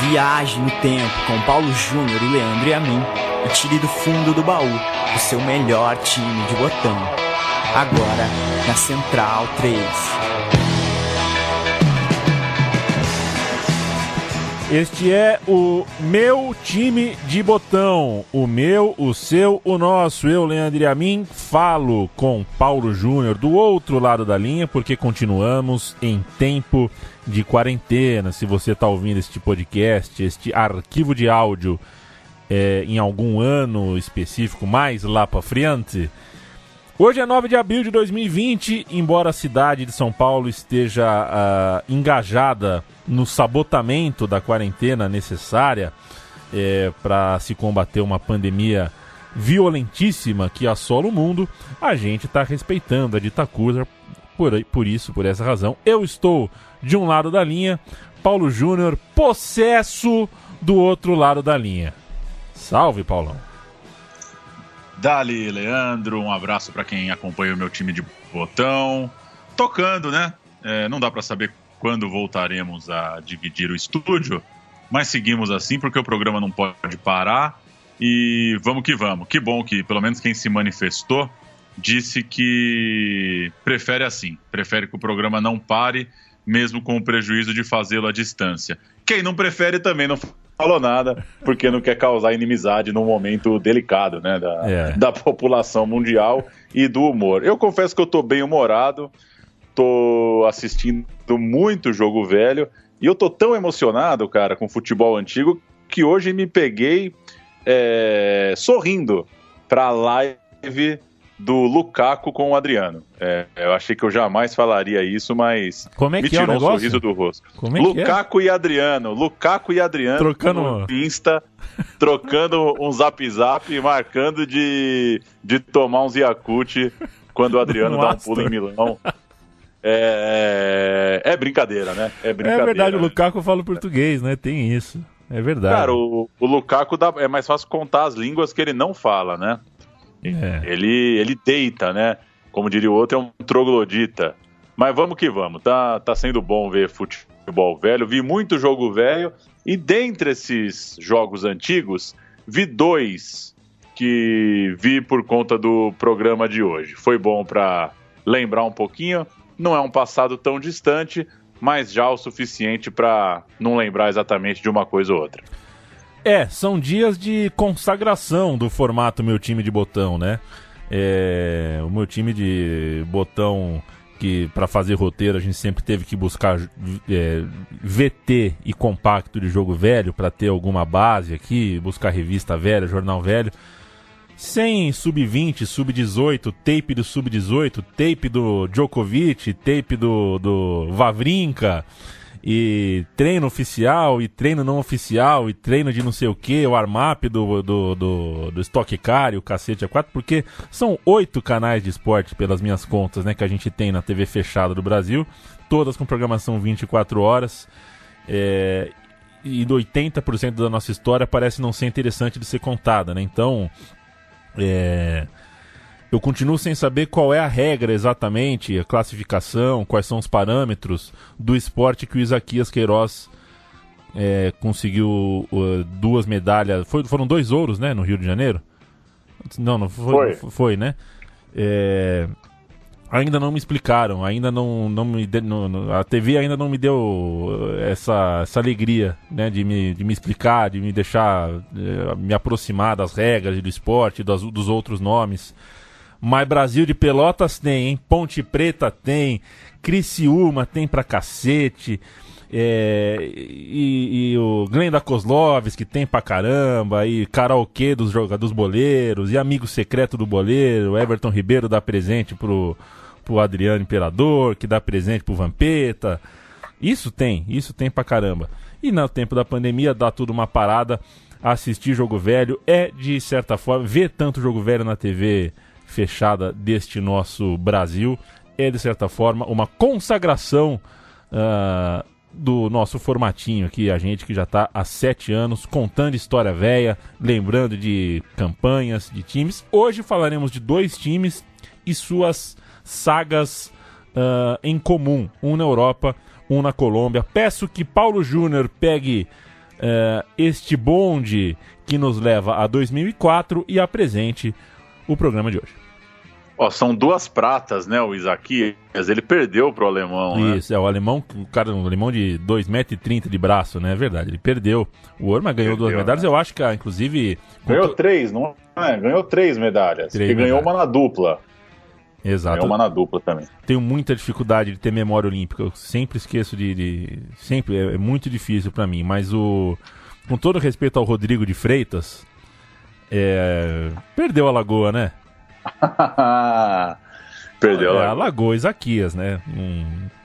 Viaje no tempo com Paulo Júnior e Leandro e a mim e tire do fundo do baú o seu melhor time de botão. Agora na Central 3. Este é o meu time de botão. O meu, o seu, o nosso. Eu, Leandro e a mim, falo com Paulo Júnior do outro lado da linha, porque continuamos em tempo de quarentena. Se você está ouvindo este podcast, este arquivo de áudio em algum ano específico, mais lá para frente. Hoje é 9 de abril de 2020, embora a cidade de São Paulo esteja engajada no sabotamento da quarentena necessária para se combater uma pandemia violentíssima que assola o mundo, a gente está respeitando a ditacura, por essa razão. Eu estou de um lado da linha, Paulo Júnior, possesso do outro lado da linha. Salve, Paulão. Dali, Leandro, um abraço para quem acompanha o meu time de botão. Tocando, né? Não dá para saber quando voltaremos a dividir o estúdio, mas seguimos assim porque o programa não pode parar e vamos que vamos. Que bom que pelo menos quem se manifestou disse que prefere assim, prefere que o programa não pare, mesmo com o prejuízo de fazê-lo à distância. Quem não prefere também não falou nada, porque não quer causar inimizade num momento delicado, né, da população mundial e do humor. Eu confesso que eu tô bem humorado, tô assistindo muito jogo velho, e eu tô tão emocionado, cara, com futebol antigo, que hoje me peguei sorrindo pra live do Lukaku com o Adriano. Eu achei que eu jamais falaria isso, mas como é que me tirou um sorriso do rosto. Lukaku e Adriano trocando no Insta, trocando um zap, marcando de tomar uns Yakult quando o Adriano dá um pulo em Milão. É brincadeira, né? É verdade, o Lukaku fala português, né? Tem isso. É verdade. Cara, o Lukaku é mais fácil contar as línguas que ele não fala, né? Ele deita, né? Como diria o outro, é um troglodita. Mas vamos que vamos. Tá sendo bom ver futebol velho. Vi muito jogo velho. E dentre esses jogos antigos, vi dois que vi por conta do programa de hoje. Foi bom para lembrar um pouquinho. Não é um passado tão distante, mas já o suficiente para não lembrar exatamente de uma coisa ou outra. São dias de consagração do formato Meu Time de Botão, né? O Meu Time de Botão, que para fazer roteiro a gente sempre teve que buscar VT e compacto de jogo velho para ter alguma base aqui, buscar revista velha, jornal velho. Sem sub-20, sub-18, tape do sub-18, tape do Djokovic, tape do Wawrinka, e treino oficial, e treino não oficial, e treino de não sei o que, o warm-up do Stock Car e o cacete A4, porque são 8 canais de esporte, pelas minhas contas, né, que a gente tem na TV fechada do Brasil, todas com programação 24 horas, e 80% da nossa história parece não ser interessante de ser contada, né, então... eu continuo sem saber qual é a regra exatamente, a classificação, quais são os parâmetros do esporte que o Isaquias Queiroz conseguiu 2 medalhas. Foram 2 ouros, né, no Rio de Janeiro? Não foi, né? Ainda não me explicaram, ainda não me a TV ainda não me deu essa alegria, né, de me explicar, de me deixar me aproximar das regras do esporte, dos outros nomes. Mas Brasil de Pelotas tem, hein? Ponte Preta tem, Criciúma tem pra cacete, e o Glenda Kozlovski tem pra caramba, e karaokê dos boleiros, e amigo secreto do boleiro, Everton Ribeiro dá presente pro Adriano Imperador, que dá presente pro Vampeta. Isso tem pra caramba. E no tempo da pandemia dá tudo uma parada, assistir jogo velho de certa forma, ver tanto jogo velho na TV fechada deste nosso Brasil de certa forma uma consagração do nosso formatinho aqui, a gente que já está há 7 anos contando história velha, lembrando de campanhas, de times. Hoje falaremos de 2 times e suas sagas em comum, um na Europa, um na Colômbia. Peço que Paulo Júnior pegue este bonde que nos leva a 2004 e apresente o programa de hoje. São 2 pratas, né, o Isaquias, ele perdeu pro alemão, Isso, né? O alemão, um alemão de 2,30 m de braço, né, é verdade, ele perdeu o ouro, mas ganhou 2 medalhas, né? Eu acho que, inclusive... Ganhou 3, não é? Ganhou 3 medalhas, ganhou uma na dupla. Exato. Ganhou uma na dupla também. Tenho muita dificuldade de ter memória olímpica, eu sempre esqueço sempre, é muito difícil pra mim, mas com todo respeito ao Rodrigo de Freitas, perdeu a Lagoa, né? Perdeu a Lagoa Isaquias, né?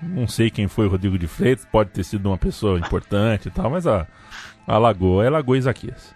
Não sei quem foi o Rodrigo de Freitas, pode ter sido uma pessoa importante e tal, mas a Lagoa é Lagoa Isaquias.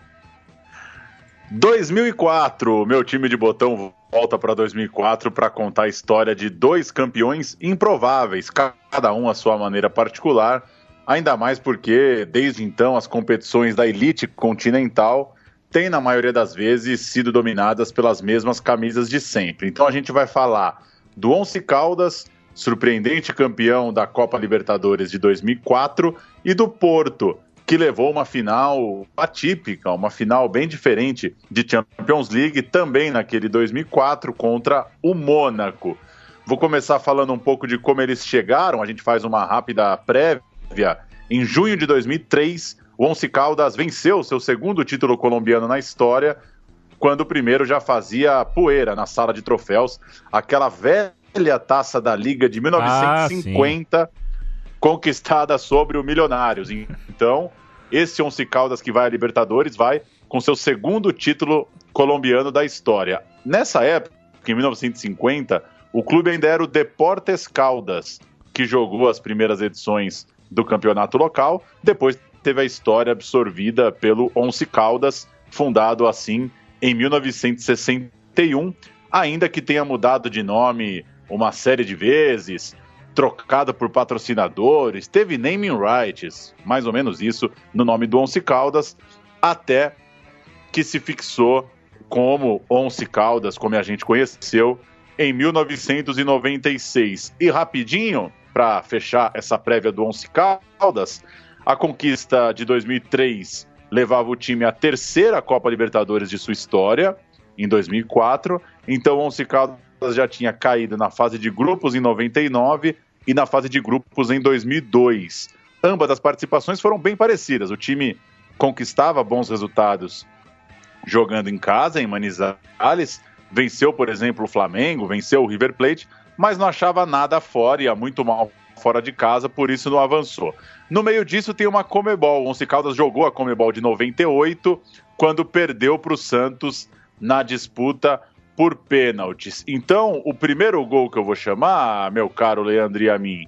2004, meu time de botão volta para 2004 para contar a história de 2 campeões improváveis, cada um à sua maneira particular, ainda mais porque desde então as competições da elite continental têm, na maioria das vezes, sido dominadas pelas mesmas camisas de sempre. Então a gente vai falar do Once Caldas, surpreendente campeão da Copa Libertadores de 2004, e do Porto, que levou uma final atípica, uma final bem diferente de Champions League, também naquele 2004, contra o Mônaco. Vou começar falando um pouco de como eles chegaram, a gente faz uma rápida prévia. Em junho de 2003, o Once Caldas venceu seu segundo título colombiano na história, quando o primeiro já fazia poeira na sala de troféus, aquela velha taça da Liga de 1950, conquistada sobre o Milionários. Então, esse Once Caldas que vai à Libertadores vai com seu segundo título colombiano da história. Nessa época, em 1950, o clube ainda era o Deportes Caldas, que jogou as primeiras edições do campeonato local, depois teve a história absorvida pelo Once Caldas, fundado assim em 1961, ainda que tenha mudado de nome uma série de vezes, trocado por patrocinadores, teve naming rights, mais ou menos isso, no nome do Once Caldas, até que se fixou como Once Caldas, como a gente conheceu, em 1996. E rapidinho, para fechar essa prévia do Once Caldas, a conquista de 2003 levava o time à 3ª Copa Libertadores de sua história, em 2004. Então o Once Caldas já tinha caído na fase de grupos em 99 e na fase de grupos em 2002. Ambas as participações foram bem parecidas. O time conquistava bons resultados jogando em casa, em Manizales. Venceu, por exemplo, o Flamengo, venceu o River Plate, mas não achava nada fora, ia muito mal fora de casa, por isso não avançou. No meio disso tem uma Conmebol. O Once Caldas jogou a Conmebol de 98, quando perdeu para o Santos na disputa por pênaltis. Então, o primeiro gol que eu vou chamar, meu caro Leandro e a mim,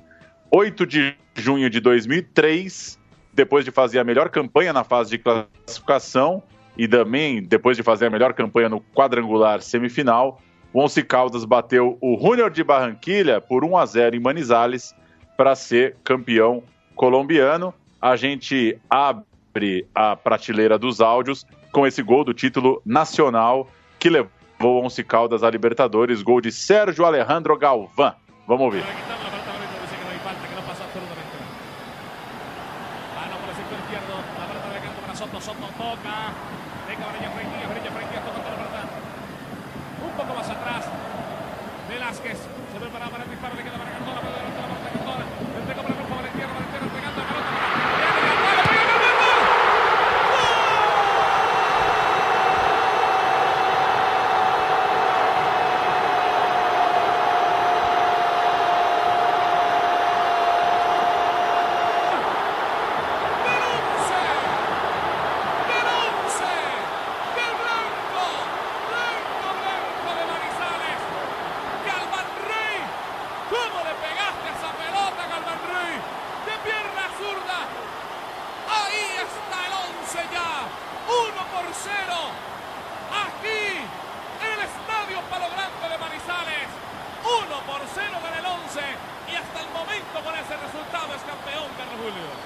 8 de junho de 2003, depois de fazer a melhor campanha na fase de classificação e também depois de fazer a melhor campanha no quadrangular semifinal, o Once Caldas bateu o Junior de Barranquilla por 1-0 em Manizales para ser campeão colombiano. A gente abre a prateleira dos áudios com esse gol do título nacional que levou o Once Caldas à Libertadores, gol de Sérgio Alejandro Galván. Vamos ouvir.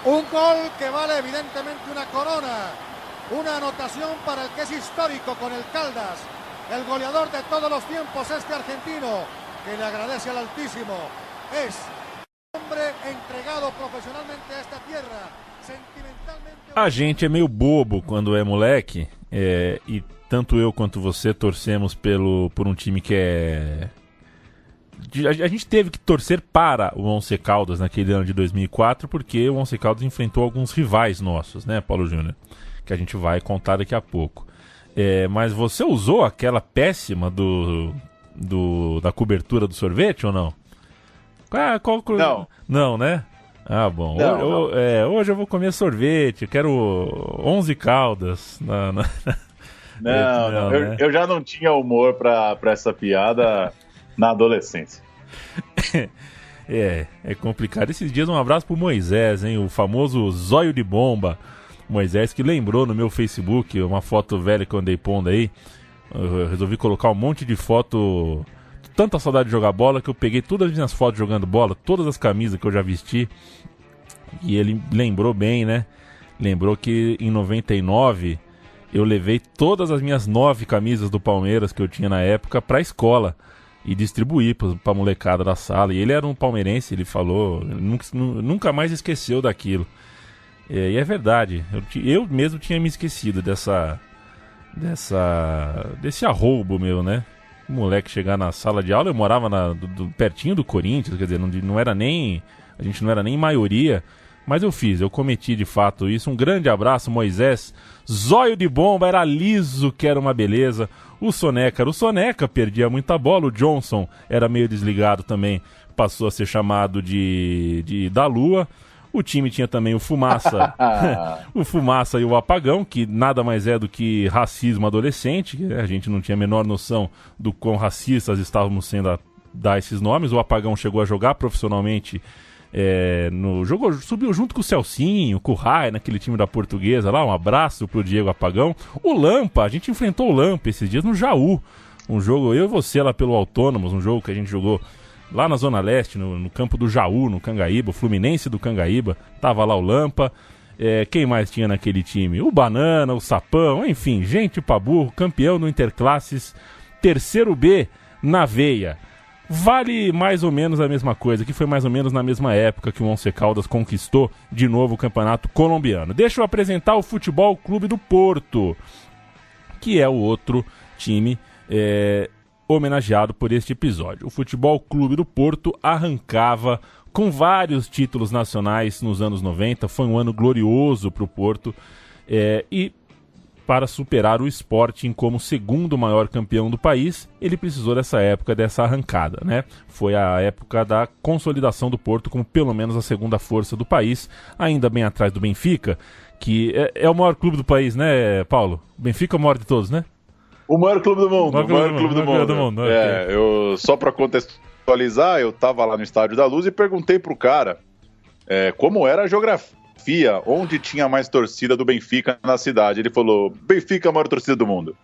Un gol que vale evidentemente una corona, una anotación para el que es histórico con el Caldas, el goleador de todos los tiempos, este argentino, que le agradece al Altísimo. Es un hombre entregado profesionalmente a esta tierra, A gente é meio bobo quando é moleque, e tanto eu quanto você torcemos por um time que é... A gente teve que torcer para o Once Caldas naquele ano de 2004, porque o Once Caldas enfrentou alguns rivais nossos, né, Paulo Júnior? Que a gente vai contar daqui a pouco. Mas você usou aquela péssima da cobertura do sorvete ou não? Não. Não, né? Ah, bom. Não. Hoje eu vou comer sorvete, eu quero 11 caldas. Não, né? eu já não tinha humor pra essa piada na adolescência. É complicado. Esses dias um abraço pro Moisés, hein? O famoso zóio de bomba. Moisés que lembrou no meu Facebook uma foto velha que eu andei pondo aí. Eu resolvi colocar um monte de foto... Tanta saudade de jogar bola que eu peguei todas as minhas fotos jogando bola, todas as camisas que eu já vesti. E ele lembrou bem, né? Lembrou que em 99 eu levei todas as minhas 9 camisas do Palmeiras que eu tinha na época pra escola e distribuí pra molecada da sala. E ele era um palmeirense, ele falou, nunca mais esqueceu daquilo. E é verdade, eu mesmo tinha me esquecido desse arroubo meu, né? O moleque chegar na sala de aula, eu morava pertinho do Corinthians, quer dizer, a gente não era nem maioria, mas eu cometi de fato isso. Um grande abraço, Moisés. Zóio de bomba, era liso, que era uma beleza. O Soneca perdia muita bola, o Johnson era meio desligado também, passou a ser chamado da Lua. O time tinha também o Fumaça, o Fumaça e o Apagão, que nada mais é do que racismo adolescente. A gente não tinha a menor noção do quão racistas estávamos sendo a dar esses nomes. O Apagão chegou a jogar profissionalmente subiu junto com o Celcinho, com o Rai, naquele time da Portuguesa lá. Um abraço pro Diego Apagão. O Lampa, a gente enfrentou o Lampa esses dias no Jaú. Um jogo, eu e você lá pelo Autônomos, um jogo que a gente jogou lá na Zona Leste, no campo do Jaú, no Cangaíba, o Fluminense do Cangaíba, tava lá o Lampa. Quem mais tinha naquele time? O Banana, o Sapão, enfim, gente pra burro, campeão no Interclasses, terceiro B na veia. Vale mais ou menos a mesma coisa, que foi mais ou menos na mesma época que o Once Caldas conquistou de novo o campeonato colombiano. Deixa eu apresentar o Futebol Clube do Porto, que é o outro time homenageado por este episódio. O Futebol Clube do Porto arrancava com vários títulos nacionais nos anos 90, foi um ano glorioso para o Porto, e para superar o Sporting como segundo maior campeão do país, ele precisou dessa época, dessa arrancada, né? Foi a época da consolidação do Porto como pelo menos a segunda força do país, ainda bem atrás do Benfica, que é o maior clube do país, né, Paulo? O Benfica é o maior de todos, né? O maior clube do mundo. Eu, só para contextualizar, eu tava lá no Estádio da Luz e perguntei pro cara como era a geografia, onde tinha mais torcida do Benfica na cidade. Ele falou, Benfica é a maior torcida do mundo. Eu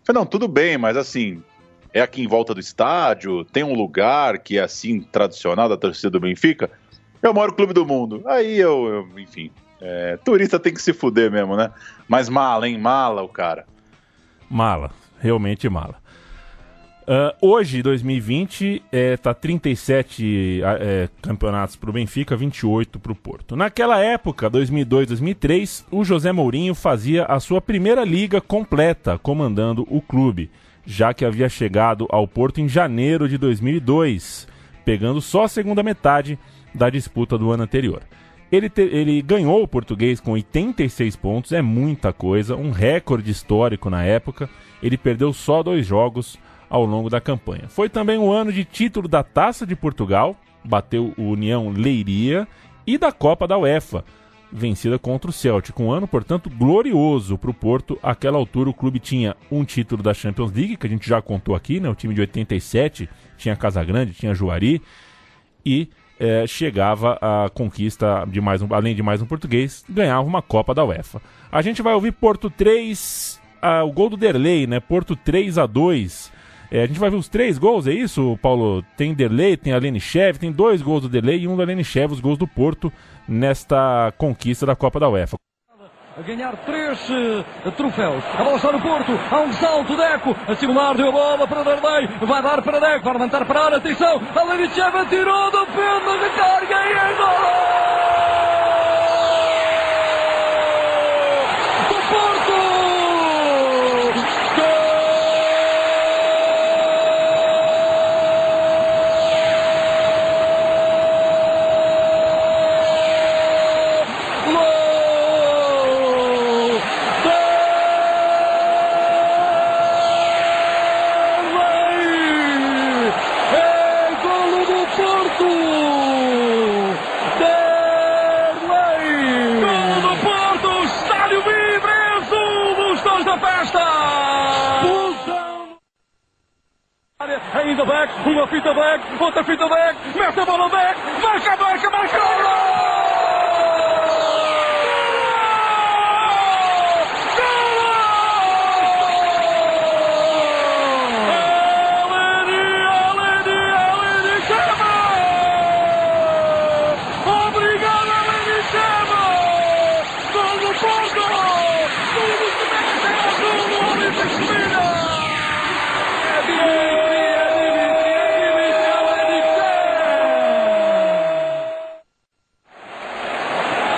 falei, não, tudo bem, mas assim, é aqui em volta do estádio, tem um lugar que é assim, tradicional da torcida do Benfica, é o maior clube do mundo. Aí enfim, turista tem que se fuder mesmo, né? Mas mala o cara. Mala, realmente mala. Hoje, 2020, tá 37 campeonatos pro Benfica, 28 pro Porto. Naquela época, 2002, 2003, o José Mourinho fazia a sua primeira liga completa, comandando o clube, já que havia chegado ao Porto em janeiro de 2002, pegando só a segunda metade da disputa do ano anterior. Ele ganhou o Português com 86 pontos, é muita coisa, um recorde histórico na época. Ele perdeu só 2 jogos ao longo da campanha. Foi também um ano de título da Taça de Portugal, bateu o União Leiria, e da Copa da UEFA, vencida contra o Celtic. Um ano, portanto, glorioso para o Porto. Àquela altura o clube tinha um título da Champions League, que a gente já contou aqui, né? O time de 87 tinha Casagrande, tinha Juari, e chegava a conquista de além de mais um português, ganhava uma Copa da UEFA. A gente vai ouvir Porto 3, o gol do Derlei, né? Porto 3-2. A gente vai ver os 3 gols, é isso, Paulo? Tem Derlei, tem Alenichev, tem 2 gols do Derlei e um do Alenichev, os gols do Porto nesta conquista da Copa da UEFA. A ganhar 3 troféus. A bola está no Porto. Há um salto. Deco a simular. Deu a bola para Derlei. Vai dar para Deco. Vai levantar para a área. Atenção. Alenichev tirou do pênalti. Recarga e é gol! Beck, uma fita Beck, outra fita Beck, mete a bola Beck, marca!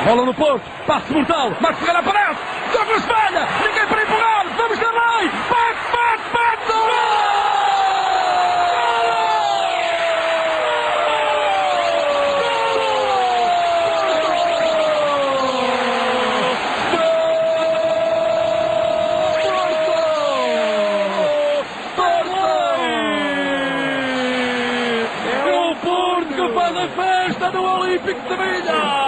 Bola no Porto, passe mortal, Marcos Ferreira aparece, Douglas falha, ninguém para empurrar, vamos também, bate, gol! É o Porto que faz a festa do Olímpico de Sevilha!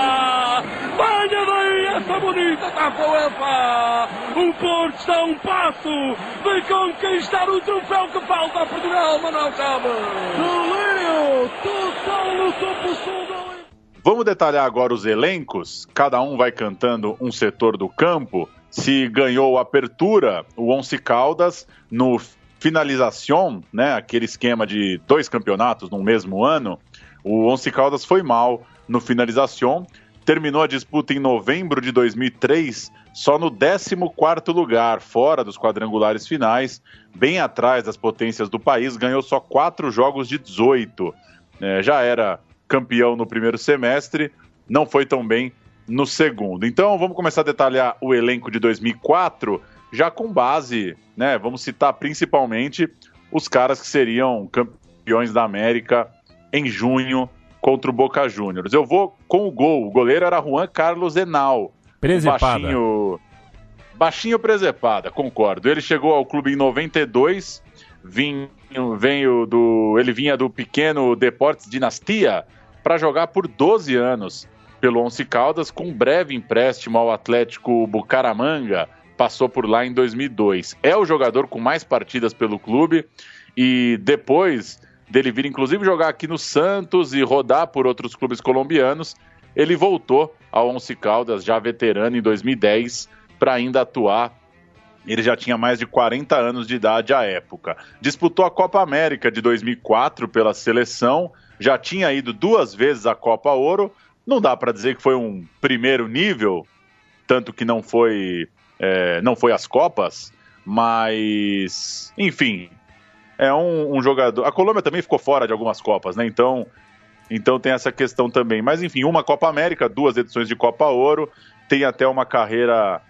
Bonita taça UEFA! O Porto está a um passo de conquistar o troféu que falta a Portugal, mas não cabe! Delírio total no topo sul do Olímpico! Vamos detalhar agora os elencos. Cada um vai cantando um setor do campo. Se ganhou a apertura, o Once Caldas, no finalização, né, aquele esquema de 2 campeonatos no mesmo ano, o Once Caldas foi mal no finalização. Terminou a disputa em novembro de 2003, só no 14º lugar, fora dos quadrangulares finais, bem atrás das potências do país, ganhou só 4 jogos de 18. Já era campeão no primeiro semestre, não foi tão bem no segundo. Então vamos começar a detalhar o elenco de 2004, já com base, né, vamos citar principalmente os caras que seriam campeões da América em junho, contra o Boca Juniors. Eu vou com o gol. O goleiro era Juan Carlos Henao. Presepada. Baixinho presepada, concordo. Ele chegou ao clube em 92, ele vinha do pequeno Deportes Dinastia para jogar por 12 anos pelo Once Caldas, com um breve empréstimo ao Atlético Bucaramanga, passou por lá em 2002. É o jogador com mais partidas pelo clube e depois dele vir inclusive jogar aqui no Santos e rodar por outros clubes colombianos, ele voltou ao Once Caldas, já veterano, em 2010, para ainda atuar. Ele já tinha mais de 40 anos de idade à época. Disputou a Copa América de 2004 pela seleção, já tinha ido 2 vezes à Copa Ouro. Não dá para dizer que foi um primeiro nível, tanto que não foi às Copas, mas, enfim, é um jogador... A Colômbia também ficou fora de algumas Copas, né? Então tem essa questão também. Mas, enfim, uma Copa América, 2 edições de Copa Ouro, tem até uma carreira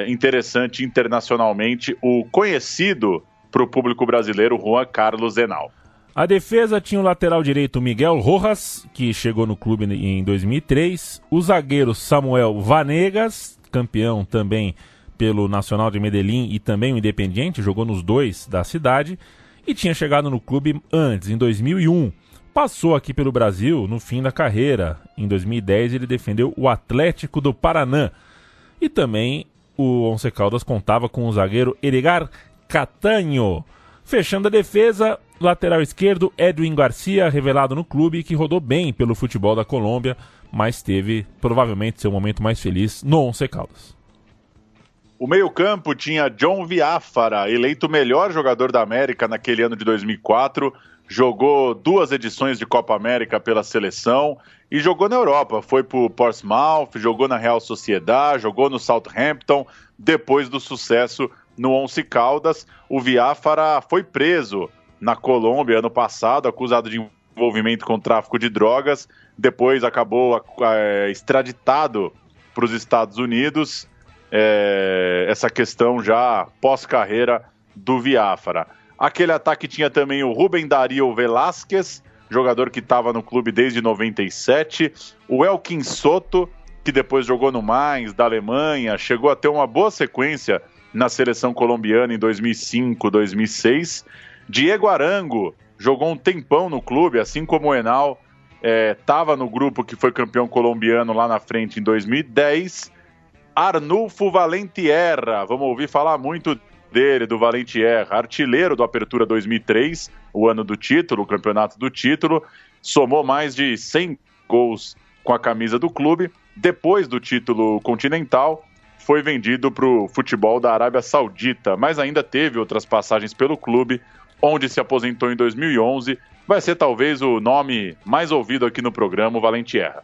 interessante internacionalmente, o conhecido para o público brasileiro Juan Carlos Henao. A defesa tinha o lateral direito Miguel Rojas, que chegou no clube em 2003, o zagueiro Samuel Vanegas, campeão também pelo Nacional de Medellín e também o Independiente, jogou nos 2 da cidade, e tinha chegado no clube antes, em 2001. Passou aqui pelo Brasil no fim da carreira. Em 2010 ele defendeu o Atlético do Paraná. E também o Once Caldas contava com o zagueiro Edgar Catanho. Fechando a defesa, lateral esquerdo Edwin Garcia, revelado no clube, que rodou bem pelo futebol da Colômbia, mas teve provavelmente seu momento mais feliz no Once Caldas. O meio-campo tinha John Viáfara, eleito o melhor jogador da América naquele ano de 2004, jogou 2 edições de Copa América pela seleção e jogou na Europa. Foi para o Portsmouth, jogou na Real Sociedad, jogou no Southampton. Depois do sucesso no Once Caldas, o Viáfara foi preso na Colômbia ano passado, acusado de envolvimento com tráfico de drogas. Depois acabou extraditado para os Estados Unidos. Essa questão já pós-carreira do Viáfara. Aquele ataque tinha também o Rubem Darío Velázquez, jogador que estava no clube desde 97, o Elkin Soto, que depois jogou no Mainz, da Alemanha, chegou a ter uma boa sequência na seleção colombiana em 2005, 2006, Diego Arango jogou um tempão no clube, assim como o Henao, estava no grupo que foi campeão colombiano lá na frente em 2010, Arnulfo Valentierra, vamos ouvir falar muito dele, do Valentierra, artilheiro do Apertura 2003, o ano do título, o campeonato do título, somou mais de 100 gols com a camisa do clube. Depois do título continental, foi vendido para o futebol da Arábia Saudita, mas ainda teve outras passagens pelo clube, onde se aposentou em 2011. Vai ser talvez o nome mais ouvido aqui no programa, o Valentierra.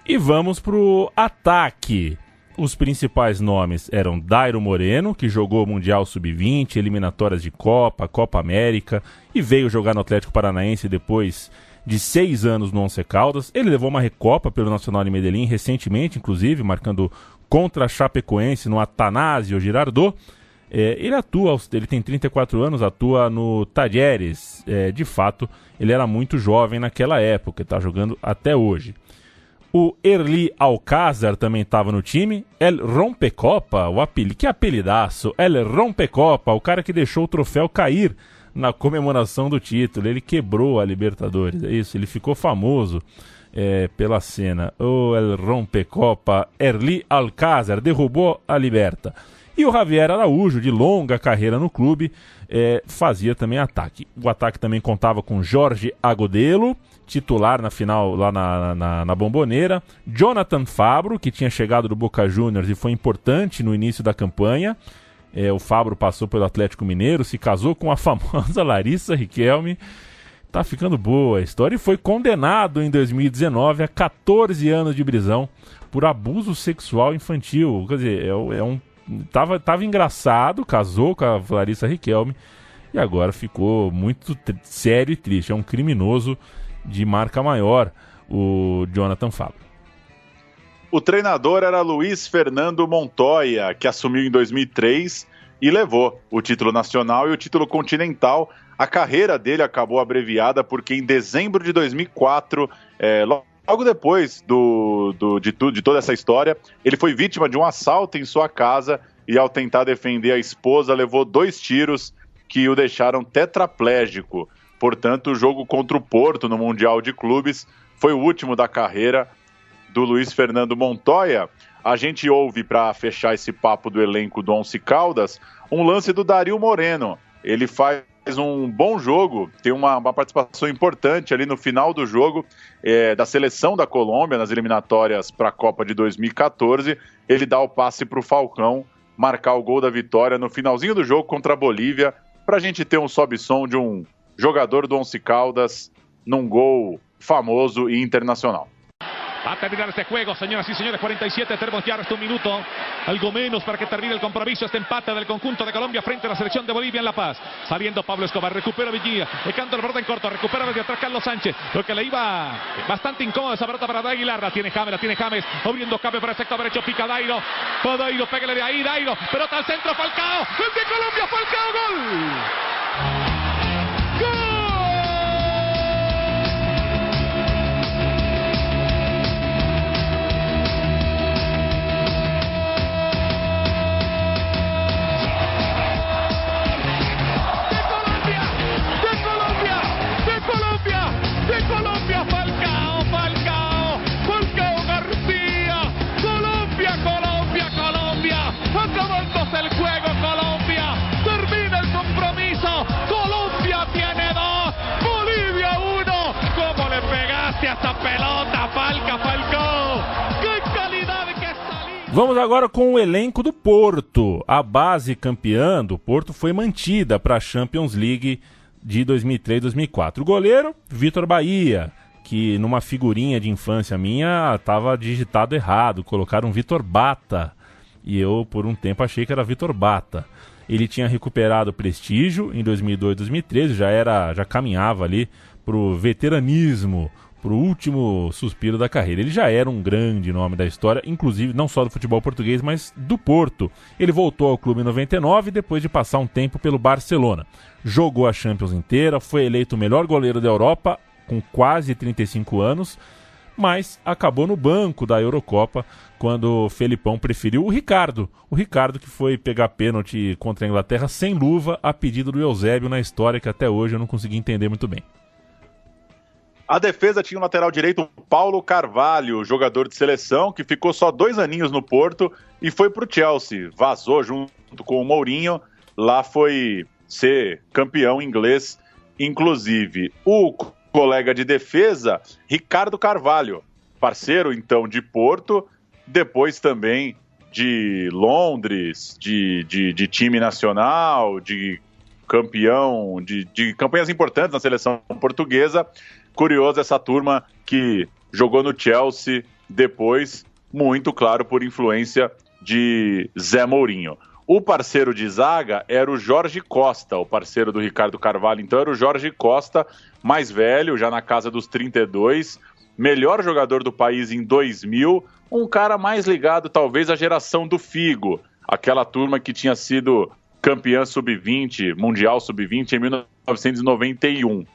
E vamos pro ataque. Os principais nomes eram Dairo Moreno, que jogou Mundial Sub-20, eliminatórias de Copa América, e veio jogar no Atlético Paranaense depois de 6 anos no Once Caldas. Ele levou uma recopa pelo Nacional de Medellín recentemente, inclusive, marcando contra a Chapecoense no Atanásio Girardot. Ele tem 34 anos, atua no Talleres. De fato, ele era muito jovem naquela época, está jogando até hoje. O Erli Alcázar também estava no time. El Rompecopa, que apelidaço. El Rompecopa, o cara que deixou o troféu cair na comemoração do título. Ele quebrou a Libertadores, é isso, ele ficou famoso pela cena. O El Rompecopa, Erli Alcázar, derrubou a Liberta. E o Javier Araújo, de longa carreira no clube, fazia também ataque. O ataque também contava com Jorge Agudelo, titular na final lá na Bombonera. Jonathan Fabro, que tinha chegado do Boca Juniors e foi importante no início da campanha. O Fabro passou pelo Atlético Mineiro, se casou com a famosa Larissa Riquelme. Tá ficando boa a história. E foi condenado em 2019 a 14 anos de prisão por abuso sexual infantil. Quer dizer, Tava engraçado, casou com a Larissa Riquelme e agora ficou muito sério e triste. É um criminoso de marca maior, o Jonathan Fabro. O treinador era Luiz Fernando Montoya, que assumiu em 2003 e levou o título nacional e o título continental. A carreira dele acabou abreviada porque em dezembro de 2004, logo depois de toda essa história, ele foi vítima de um assalto em sua casa e, ao tentar defender a esposa, levou 2 tiros que o deixaram tetraplégico. Portanto, o jogo contra o Porto no Mundial de Clubes foi o último da carreira do Luiz Fernando Montoya. A gente ouve, para fechar esse papo do elenco do Once Caldas, um lance do Dario Moreno. Ele faz um bom jogo, tem uma participação importante ali no final do jogo da seleção da Colômbia, nas eliminatórias para a Copa de 2014. Ele dá o passe para o Falcão marcar o gol da vitória no finalzinho do jogo contra a Bolívia, para a gente ter um sobe-som de um jogador do Once Caldas num gol famoso e internacional. Va a terminar este juego, señoras y señores, 47, tenemos ya hasta un minuto, algo menos para que termine el compromiso, este empate del conjunto de Colombia frente a la selección de Bolivia en La Paz. Saliendo Pablo Escobar, recupera Villía, dejando el borde en corto, recupera desde atrás Carlos Sánchez, lo que le iba bastante incómodo esa pelota para Aguilar, la tiene James, abriendo cambio para el sector derecho, pica Dairo, pégale de ahí, Dairo, pelota al centro, Falcao, el de Colombia, Falcao, gol. Vamos agora com o elenco do Porto. A base campeã do Porto foi mantida para a Champions League de 2003-2004. O goleiro, Vitor Bahia, que numa figurinha de infância minha estava digitado errado, colocaram Vitor Bata, e eu por um tempo achei que era Vitor Bata. Ele tinha recuperado prestígio em 2002-2013, já caminhava ali para o veteranismo, para o último suspiro da carreira. Ele já era um grande nome da história, inclusive não só do futebol português, mas do Porto. Ele voltou ao clube em 99, depois de passar um tempo pelo Barcelona. Jogou a Champions inteira, foi eleito o melhor goleiro da Europa, com quase 35 anos, mas acabou no banco da Eurocopa, quando o Felipão preferiu o Ricardo. O Ricardo, que foi pegar pênalti contra a Inglaterra sem luva, a pedido do Eusébio na história, que até hoje eu não consegui entender muito bem. A defesa tinha o lateral direito Paulo Carvalho, jogador de seleção, que ficou só 2 aninhos no Porto e foi para o Chelsea. Vazou junto com o Mourinho, lá foi ser campeão inglês, inclusive. O colega de defesa, Ricardo Carvalho, parceiro então de Porto, depois também de Londres, de time nacional, de campeão, de campanhas importantes na seleção portuguesa. Curioso essa turma que jogou no Chelsea depois, muito claro, por influência de Zé Mourinho. O parceiro de zaga era o Jorge Costa, o parceiro do Ricardo Carvalho, então era o Jorge Costa, mais velho, já na casa dos 32, melhor jogador do país em 2000, um cara mais ligado talvez à geração do Figo, aquela turma que tinha sido campeã sub-20, mundial sub-20 em 1991.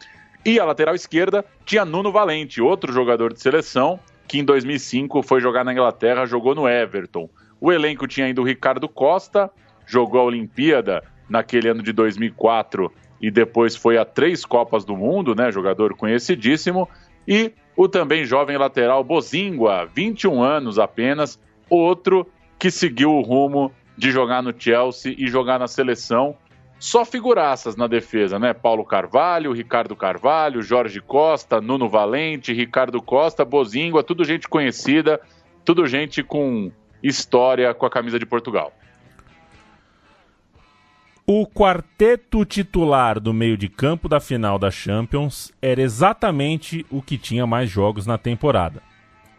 E a lateral esquerda tinha Nuno Valente, outro jogador de seleção, que em 2005 foi jogar na Inglaterra, jogou no Everton. O elenco tinha ainda o Ricardo Costa, jogou a Olimpíada naquele ano de 2004 e depois foi a 3 Copas do Mundo, né, jogador conhecidíssimo. E o também jovem lateral Bozingua, 21 anos apenas, outro que seguiu o rumo de jogar no Chelsea e jogar na seleção. Só figuraças na defesa, né? Paulo Carvalho, Ricardo Carvalho, Jorge Costa, Nuno Valente, Ricardo Costa, Bozingua, tudo gente conhecida, tudo gente com história com a camisa de Portugal. O quarteto titular do meio de campo da final da Champions era exatamente o que tinha mais jogos na temporada.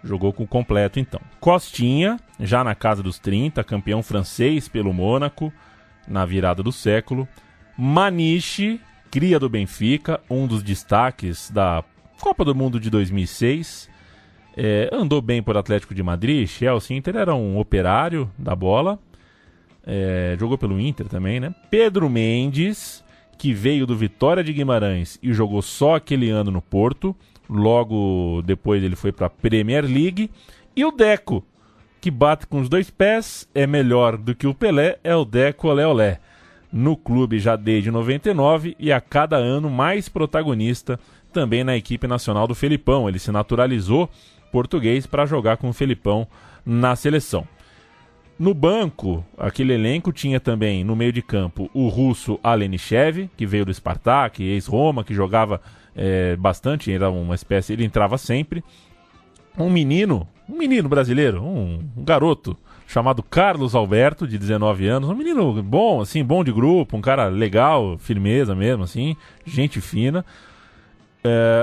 Jogou com o completo, então. Costinha, já na casa dos 30, campeão francês pelo Mônaco, na virada do século. Maniche, cria do Benfica, um dos destaques da Copa do Mundo de 2006. Andou bem por Atlético de Madrid, Chelsea, Inter, era um operário da bola. Jogou pelo Inter também, né? Pedro Mendes, que veio do Vitória de Guimarães e jogou só aquele ano no Porto. Logo depois ele foi para a Premier League. E o Deco, que bate com os 2 pés, é melhor do que o Pelé, é o Deco Olé Olé. No clube já desde 99 e a cada ano mais protagonista também na equipe nacional do Felipão. Ele se naturalizou português para jogar com o Felipão na seleção. No banco, aquele elenco tinha também no meio de campo o russo Alenichev, que veio do Spartak, ex-Roma, que jogava bastante, era uma espécie, ele entrava sempre. Um menino brasileiro, um garoto chamado Carlos Alberto, de 19 anos, um menino bom, assim, bom de grupo, um cara legal, firmeza mesmo, assim, gente fina.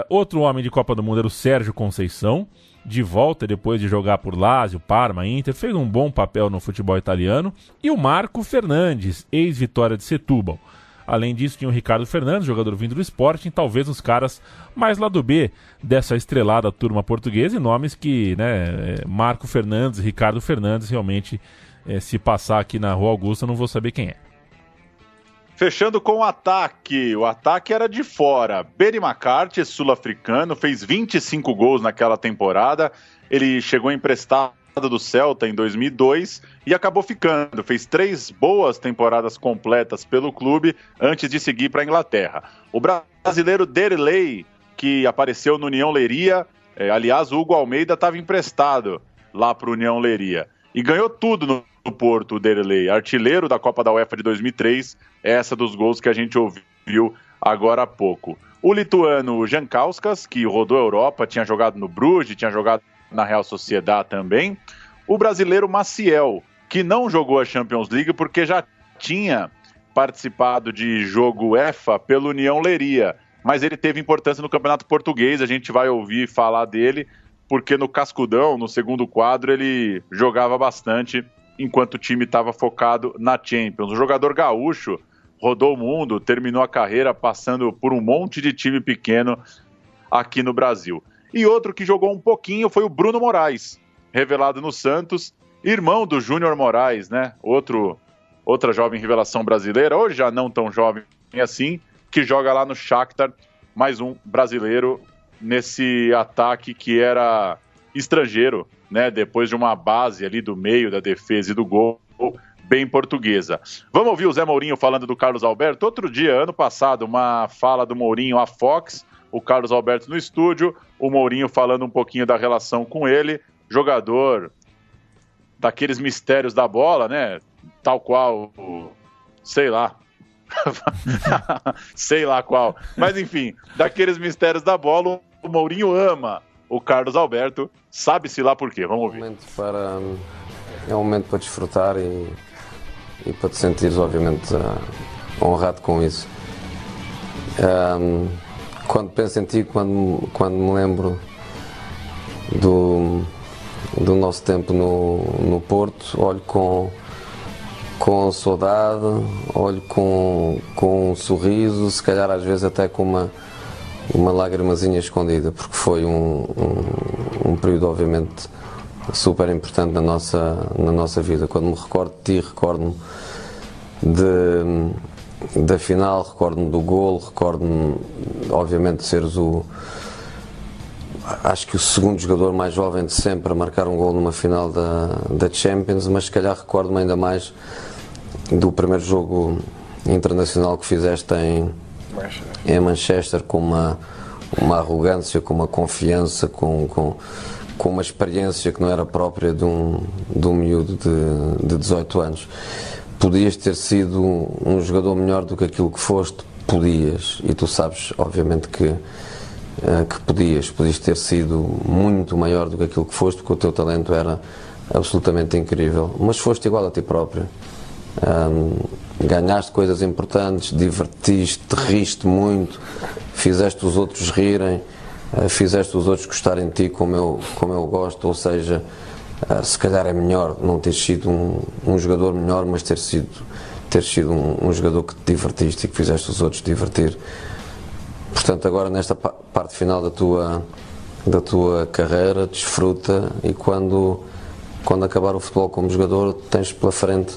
Outro homem de Copa do Mundo era o Sérgio Conceição, de volta depois de jogar por Lazio, Parma, Inter, fez um bom papel no futebol italiano. E o Marco Fernandes, ex-Vitória de Setúbal. Além disso, tinha o Ricardo Fernandes, jogador vindo do Sporting, talvez os caras mais lá do B dessa estrelada turma portuguesa, e nomes que, né, Marco Fernandes, Ricardo Fernandes, realmente, se passar aqui na Rua Augusta, não vou saber quem é. Fechando com o ataque era de fora. Beri McCarthy, sul-africano, fez 25 gols naquela temporada, ele chegou emprestado do Celta em 2002 e acabou ficando, fez 3 boas temporadas completas pelo clube antes de seguir para a Inglaterra. O brasileiro Derlei, que apareceu no União Leiria, aliás, o Hugo Almeida estava emprestado lá para o União Leiria e ganhou tudo no Porto, o Derlei, artilheiro da Copa da UEFA de 2003, essa dos gols que a gente ouviu agora há pouco. O lituano Jankauskas, que rodou a Europa, tinha jogado no Bruges, tinha jogado na Real Sociedad também. O brasileiro Maciel, que não jogou a Champions League porque já tinha participado de jogo UEFA pelo União Leiria, mas ele teve importância no Campeonato Português, a gente vai ouvir falar dele, porque no Cascudão, no segundo quadro, ele jogava bastante enquanto o time estava focado na Champions. O jogador gaúcho rodou o mundo, terminou a carreira passando por um monte de time pequeno aqui no Brasil. E outro que jogou um pouquinho foi o Bruno Moraes, revelado no Santos, irmão do Júnior Moraes, né? Outra jovem revelação brasileira, hoje já não tão jovem assim, que joga lá no Shakhtar, mais um brasileiro nesse ataque que era estrangeiro, né? Depois de uma base ali do meio da defesa e do gol, bem portuguesa. Vamos ouvir o Zé Mourinho falando do Carlos Alberto. Outro dia, ano passado, uma fala do Mourinho à Fox, o Carlos Alberto no estúdio, o Mourinho falando um pouquinho da relação com ele, jogador daqueles mistérios da bola, né? Tal qual, sei lá, sei lá qual, mas enfim, daqueles mistérios da bola, o Mourinho ama o Carlos Alberto, sabe-se lá por quê, vamos ouvir. É um momento para desfrutar e para te sentires, obviamente, honrado com isso. Quando penso em ti, quando me lembro do nosso tempo no Porto, olho com saudade, olho com um sorriso, se calhar às vezes até com uma lágrimazinha escondida, porque foi um período obviamente super importante na nossa vida. Quando me recordo de ti, recordo-me da final, recordo-me do golo, recordo-me obviamente de seres acho que o segundo jogador mais jovem de sempre a marcar um golo numa final da Champions, mas se calhar recordo-me ainda mais do primeiro jogo internacional que fizeste em Manchester, com uma arrogância, com uma confiança, com uma experiência que não era própria de um miúdo de 18 anos. Podias ter sido um jogador melhor do que aquilo que foste, podias, e tu sabes obviamente que podias ter sido muito maior do que aquilo que foste, porque o teu talento era absolutamente incrível, mas foste igual a ti próprio. Ganhaste coisas importantes, divertiste, riste muito, fizeste os outros rirem, fizeste os outros gostarem de ti como eu gosto, ou seja, se calhar é melhor não ter sido um jogador melhor, mas ter sido um jogador que te divertiste e que fizeste os outros divertir. Portanto, agora nesta parte final da tua carreira, desfruta, e quando acabar o futebol como jogador, tens pela frente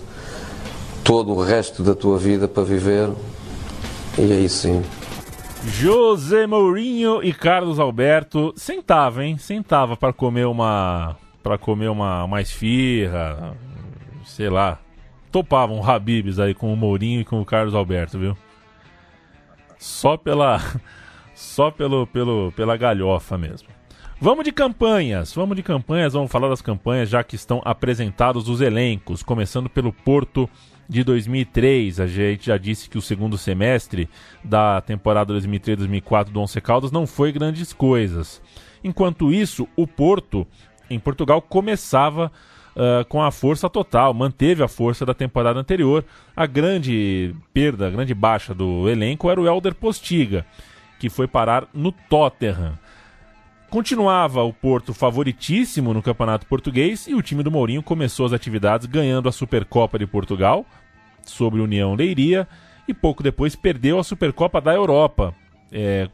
todo o resto da tua vida para viver, e aí sim. José Mourinho e Carlos Alberto sentava para comer uma esfirra, sei lá, topavam Habibs aí com o Mourinho e com o Carlos Alberto, viu? Só pela galhofa mesmo. Vamos de campanhas, vamos falar das campanhas, já que estão apresentados os elencos, começando pelo Porto de 2003. A gente já disse que o segundo semestre da temporada 2003-2004 do Once Caldas não foi grandes coisas. Enquanto isso, o Porto, em Portugal, começava com a força total, manteve a força da temporada anterior. A grande perda, a grande baixa do elenco era o Hélder Postiga, que foi parar no Tottenham. Continuava o Porto favoritíssimo no Campeonato Português, e o time do Mourinho começou as atividades ganhando a Supercopa de Portugal sobre União Leiria, e pouco depois perdeu a Supercopa da Europa,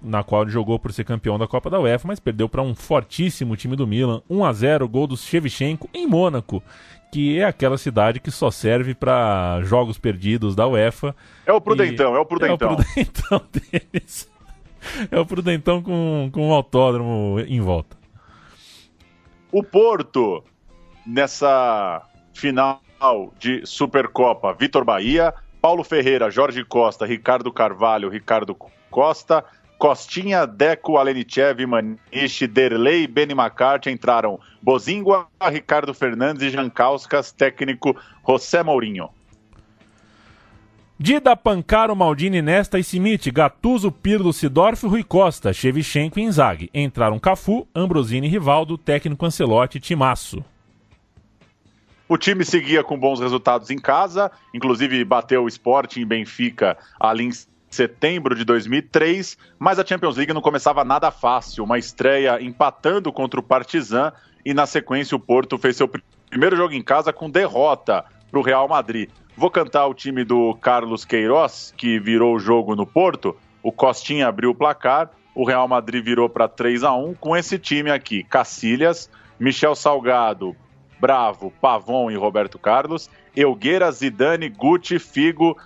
na qual ele jogou por ser campeão da Copa da UEFA, mas perdeu para um fortíssimo time do Milan, 1-0, gol do Shevchenko em Mônaco, que é aquela cidade que só serve para jogos perdidos da UEFA. É o Prudentão, é o Prudentão deles. É o Prudentão com um autódromo em volta. O Porto, nessa final de Supercopa, Vitor Bahia, Paulo Ferreira, Jorge Costa, Ricardo Carvalho, Ricardo Costa, Costinha, Deco, Alenichev, Maniche, Derlei e Benny McCarthy. Entraram Bozingua, Ricardo Fernandes e Jankauskas, técnico José Mourinho. Dida, Pancaro, Maldini, Nesta e Simic, Gattuso, Pirlo, Sidorf, Rui Costa, Shevchenko e Inzaghi. Entraram Cafu, Ambrosini e Rivaldo, técnico Ancelotti e Timaço. O time seguia com bons resultados em casa, inclusive bateu o Sporting e Benfica ali em setembro de 2003, mas a Champions League não começava nada fácil. Uma estreia empatando contra o Partizan, e na sequência o Porto fez seu primeiro jogo em casa com derrota para o Real Madrid. Vou cantar o time do Carlos Queiroz, que virou o jogo no Porto. O Costinha abriu o placar, o Real Madrid virou para 3-1, com esse time aqui: Cacilhas, Michel Salgado, Bravo, Pavon e Roberto Carlos, Elgueira, Zidane, Guti, Figo,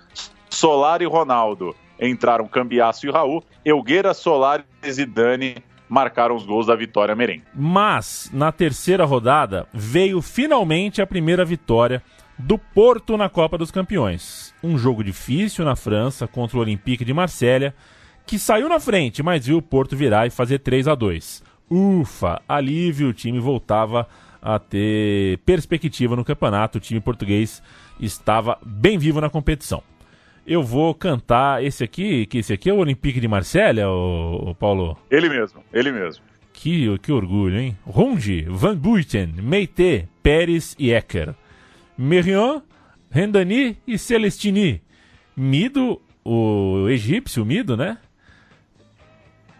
Solari e Ronaldo. Entraram Cambiasso e Raul. Elgueira, Solari e Zidane marcaram os gols da vitória merengue. Mas, na terceira rodada, veio finalmente a primeira vitória do Porto na Copa dos Campeões. Um jogo difícil na França contra o Olympique de Marselha, que saiu na frente, mas viu o Porto virar e fazer 3-2. Ufa, alívio, o time voltava a ter perspectiva no campeonato, o time português estava bem vivo na competição. Eu vou cantar esse aqui é o Olympique de Marselha, o Paulo? Ele mesmo. Que orgulho, hein? Ronde, Van Buiten, Meite, Pérez e Ecker. Merian, Rendani e Celestini. Mido, o egípcio Mido, né?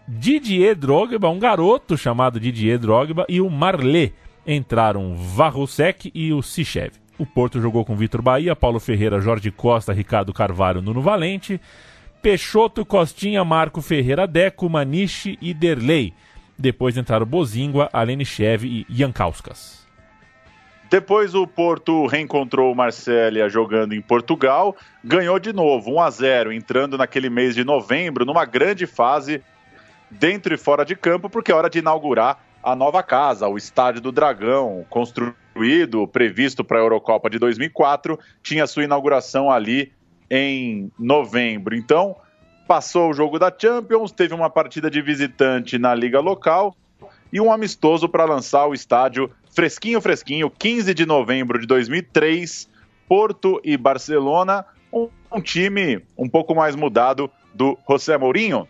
Didier Drogba, um garoto chamado Didier Drogba, e o Marley. Entraram Varrosek e o Sichev. O Porto jogou com Vitor Bahia, Paulo Ferreira, Jorge Costa, Ricardo Carvalho, Nuno Valente, Peixoto, Costinha, Marco Ferreira, Deco, Maniche e Derlei. Depois entraram Bozingua, Alenichev e Jankauskas. Depois o Porto reencontrou o Marselha jogando em Portugal, ganhou de novo 1-0, entrando naquele mês de novembro, numa grande fase dentro e fora de campo, porque é hora de inaugurar a nova casa, o Estádio do Dragão, construído, previsto para a Eurocopa de 2004, tinha sua inauguração ali em novembro. Então, passou o jogo da Champions, teve uma partida de visitante na liga local e um amistoso para lançar o estádio fresquinho, 15 de novembro de 2003, Porto e Barcelona, um time um pouco mais mudado do Mourinho.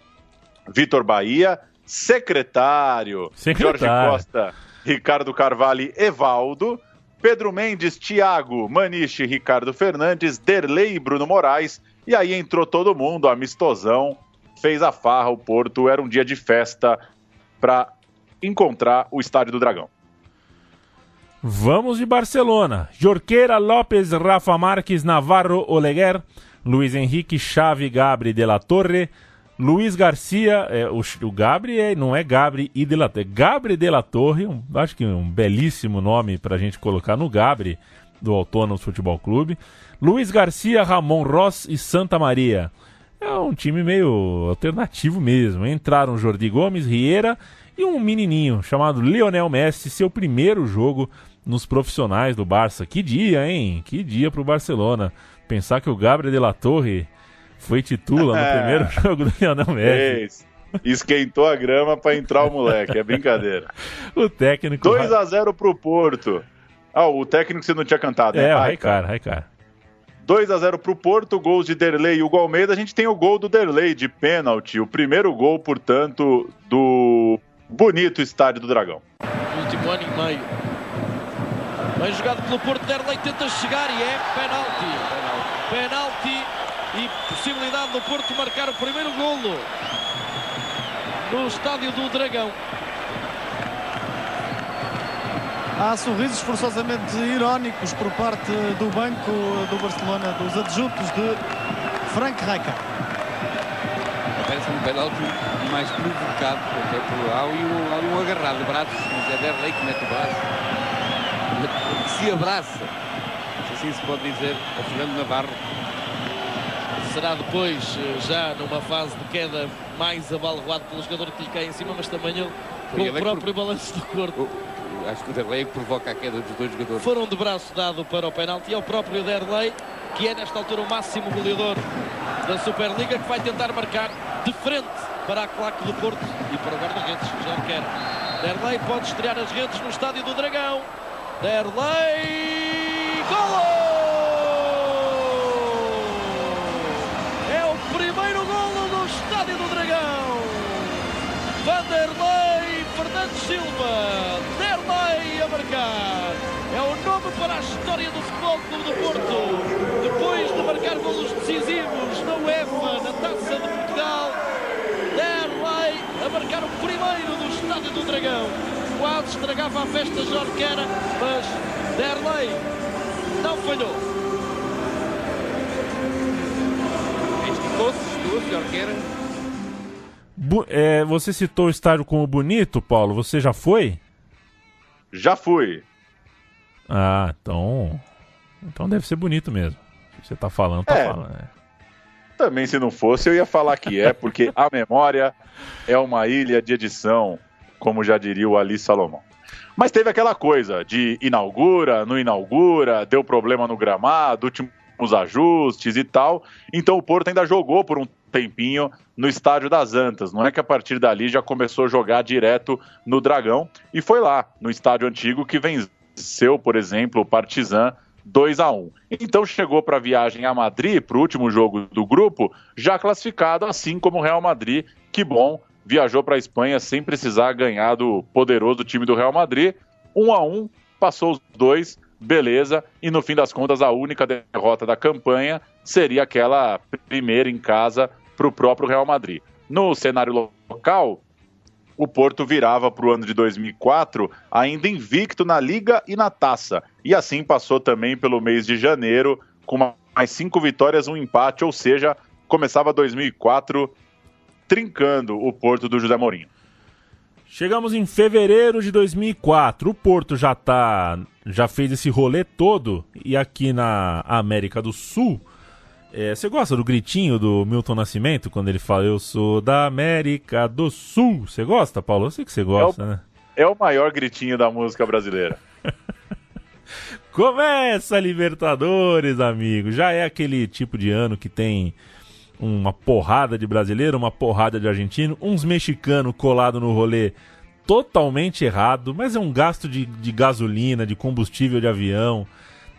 Vitor Bahia, secretário, Jorge Costa, Ricardo Carvalho, Evaldo, Pedro Mendes, Thiago, Maniche, Ricardo Fernandes, Derlei e Bruno Moraes, e aí entrou todo mundo, amistosão, fez a farra, o Porto, era um dia de festa para encontrar o Estádio do Dragão. Vamos de Barcelona. Jorquera, López, Rafa Marques, Navarro, Oleguer, Luiz Henrique, Xavi, Gabri, De La Torre, Luiz Garcia, o Gabri não é Gabri e De La Torre, é Gabri De La Torre, acho que um belíssimo nome pra gente colocar no Gabri, do Autônomos Futebol Clube. Luiz Garcia, Ramon Ross e Santa Maria. É um time meio alternativo mesmo. Entraram Jordi Gomes, Riera e um menininho chamado Lionel Messi, seu primeiro jogo nos profissionais do Barça. Que dia, hein? Que dia pro Barcelona. Pensar que o Gabri De La Torre foi titula no primeiro jogo do Lionel Messi. Esquentou a grama pra entrar o moleque, é brincadeira. O técnico... 2-0 pro Porto. O técnico você não tinha cantado, né? O Raikar. 2-0 pro Porto, gols de Derlei e Hugo Almeida. A gente tem o gol do Derlei de pênalti. O primeiro gol, portanto, do bonito Estádio do Dragão. Último ano e meio. Bem jogado pelo Porto, Derlei tenta chegar e é penalti. E possibilidade do Porto marcar o primeiro golo no Estádio do Dragão. Há sorrisos forçosamente irónicos por parte do banco do Barcelona, dos adjuntos de Frank Rijkaard. Parece um penalti mais provocado, até por há ali um agarrado de braços, mas é Derlei que mete o braço, que se abraça, se assim se pode dizer, a Fernando Navarro. Será depois, já numa fase de queda, mais abalroado pelo jogador que lhe cai em cima, mas também ele, com o próprio balanço do corpo. Acho que o Derlei provoca a queda dos dois jogadores. Foram de braço dado para o penalti. É o próprio Derlei, que é nesta altura o máximo goleador da Superliga, que vai tentar marcar de frente para a claque do Porto e para o guarda-redes, Jorquera. Derlei pode estrear as redes no Estádio do Dragão. Derlei! Golo! É o primeiro golo do Estádio do Dragão. Vanderlei Fernandes Silva. Derlei a marcar. É o nome para a história do Futebol Clube do Porto. Depois de marcar golos decisivos na UEFA, na Taça de Portugal, Derlei a marcar o primeiro do Estádio do Dragão. Quase estragava a festa Jorquera, mas Derlei não falhou. Esticou-se, Jorquera. Você citou o estádio como bonito, Paulo. Você já foi? Já fui. Ah, então deve ser bonito mesmo. Você tá falando, falando. Né? Também, se não fosse, eu ia falar que é, porque a memória é uma ilha de edição, como já diria o Ali Salomão. Mas teve aquela coisa de inaugura, não inaugura, deu problema no gramado, últimos ajustes e tal. Então o Porto ainda jogou por um tempinho no Estádio das Antas. Não é que a partir dali já começou a jogar direto no Dragão. E foi lá, no estádio antigo, que venceu, por exemplo, o Partizan 2-1. Então chegou para a viagem a Madrid, para o último jogo do grupo, já classificado, assim como o Real Madrid. Que bom, viajou para a Espanha sem precisar ganhar do poderoso time do Real Madrid. 1-1, passou os dois, beleza. E no fim das contas, a única derrota da campanha seria aquela primeira em casa para o próprio Real Madrid. No cenário local, o Porto virava para o ano de 2004 ainda invicto na Liga e na Taça. E assim passou também pelo mês de janeiro, com mais 5 vitórias, um empate, ou seja, começava 2004 trincando o Porto do José Mourinho. Chegamos em fevereiro de 2004, o Porto já fez esse rolê todo, e aqui na América do Sul, você gosta do gritinho do Milton Nascimento, quando ele fala, eu sou da América do Sul? Você gosta, Paulo? Eu sei que você gosta, né? É o maior gritinho da música brasileira. Começa a Libertadores, amigo. Já é aquele tipo de ano que tem uma porrada de brasileiro, uma porrada de argentino, uns mexicanos colados no rolê totalmente errado, mas é um gasto de gasolina, de combustível de avião,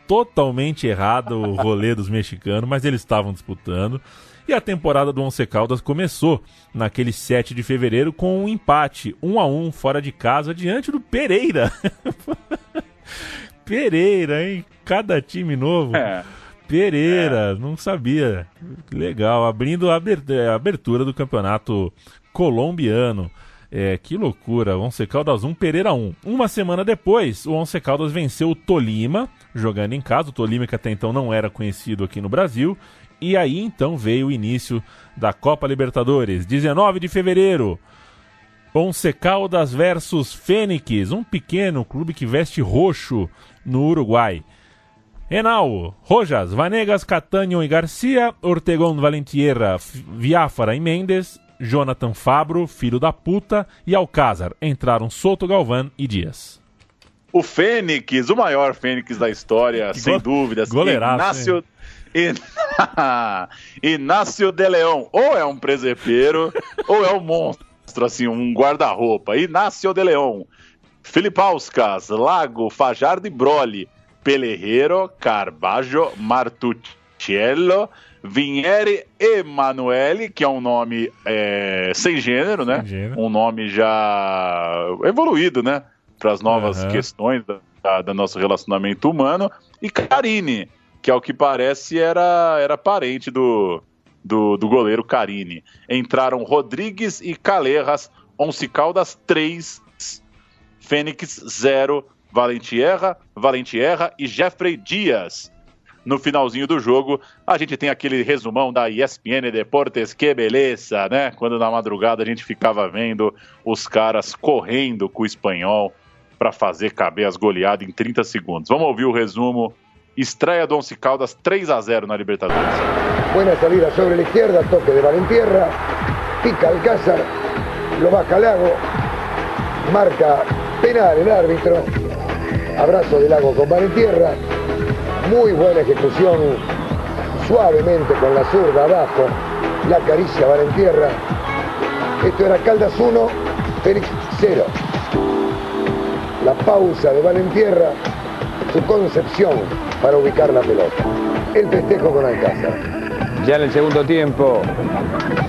totalmente errado o rolê dos mexicanos, mas eles estavam disputando. E a temporada do Once Caldas começou naquele 7 de fevereiro com um empate 1-1 fora de casa diante do Pereira. Pereira, hein? Cada time novo. Pereira, não sabia. Legal, abrindo a abertura do campeonato colombiano. Que loucura, Once Caldas 1, Pereira 1. Uma semana depois, o Once Caldas venceu o Tolima, jogando em casa. O Tolima, que até então não era conhecido aqui no Brasil. E aí então veio o início da Copa Libertadores, 19 de fevereiro. Once Caldas versus Fênix, um pequeno clube que veste roxo no Uruguai. Henao, Rojas, Vanegas, Catanho e Garcia, Ortegón, Valentierra, Viáfara e Mendes, Jonathan Fabro, filho da puta, e Alcázar. Entraram Soto, Galvão e Dias. O Fênix, o maior Fênix da história, sem dúvidas. Goleiraço, Inácio de León, ou é um presepeiro, ou é um monstro, assim, um guarda-roupa. Inácio de León, Filipauskas, Lago, Fajardo e Broli, Pelerreiro, Carbajo, Martucciello, Vinieri Emanuele, que é um nome sem gênero, né? Um nome já evoluído, né? Para as novas questões do nosso relacionamento humano. E Carini, que ao que parece era parente do goleiro Carini. Entraram Rodrigues e Calejas, Once Caldas 3, Fênix 0, Valentierra e Jeffrey Dias. No finalzinho do jogo, a gente tem aquele resumão da ESPN Deportes, que beleza, né? Quando na madrugada a gente ficava vendo os caras correndo com o Espanhol para fazer caber as goleadas em 30 segundos. Vamos ouvir o resumo. Estreia do Once Caldas 3-0 na Libertadores. Buena salida sobre la izquierda, toque de Valentierra, pica Alcázar, lo baja Lago, marca penal el árbitro, abrazo de Lago con Valentierra, muy buena ejecución, suavemente con la zurda abajo, la acaricia Valentierra. Esto era Caldas 1, Félix 0. La pausa de Valentierra, su concepción para ubicar la pelota. El festejo con Alcázar. Ya en el segundo tiempo.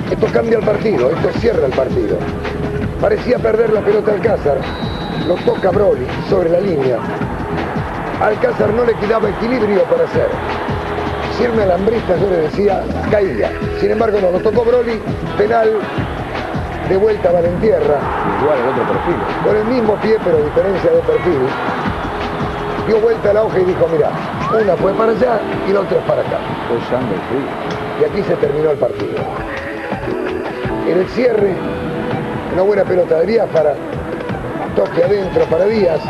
Esto cambia el partido, esto cierra el partido. Parecía perder la pelota Alcázar, lo toca Broli sobre la línea. Alcázar no le quedaba equilibrio para hacer. Si era un alambrista, yo le decía, caía. Sin embargo, no, lo tocó Broli, penal, de vuelta a Valentierra. Igual el otro perfil. Con el mismo pie, pero diferencia de perfil. Dio vuelta a la hoja y dijo, mira, una fue para allá y la otra es para acá. Y aquí se terminó el partido. En el cierre, una buena pelota de Biafara, toque adentro para Díaz,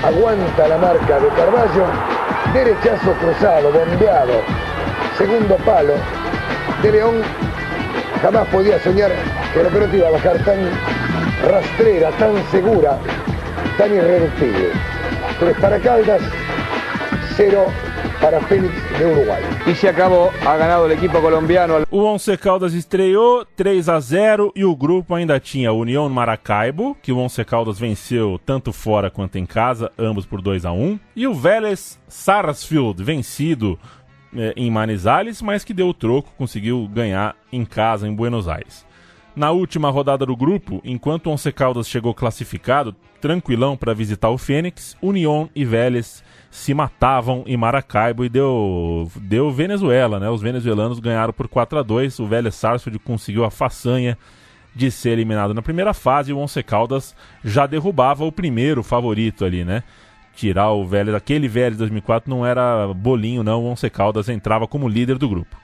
aguanta la marca de Carballo, derechazo cruzado, bombeado, segundo palo. De León jamás podía soñar que la pelota iba a bajar tan rastrera, tan segura, tan irreductible. 3 para Caldas, 0 para Fénix de Uruguay. Y se acabó, ha ganado el equipo colombiano. O Once Caldas estreou 3-0 e o grupo ainda tinha União Maracaibo, que o Once Caldas venceu tanto fora quanto em casa, ambos por 2-1, e o Vélez Sarsfield, vencido em Manizales, mas que deu o troco, conseguiu ganhar em casa, em Buenos Aires. Na última rodada do grupo, enquanto o Once Caldas chegou classificado, tranquilão para visitar o Fênix, União e Vélez se matavam em Maracaibo e deu Venezuela, né? Os venezuelanos ganharam por 4-2, o Vélez Sarsfield conseguiu a façanha de ser eliminado na primeira fase e o Once Caldas já derrubava o primeiro favorito ali, né? Tirar o Vélez, aquele Vélez de 2004 não era bolinho não, o Once Caldas entrava como líder do grupo.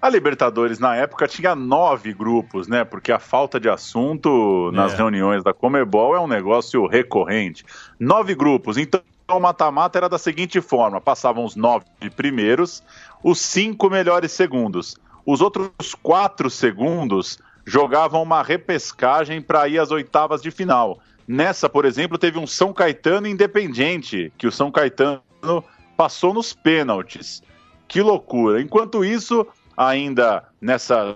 A Libertadores, na época, tinha 9 grupos, né? Porque a falta de assunto nas reuniões da Conmebol é um negócio recorrente. 9 grupos. Então, o mata-mata era da seguinte forma. Passavam os 9 primeiros, os 5 melhores segundos. Os outros 4 segundos jogavam uma repescagem para ir às oitavas de final. Nessa, por exemplo, teve um São Caetano Independiente, que o São Caetano passou nos pênaltis. Que loucura. Enquanto isso... Ainda nessa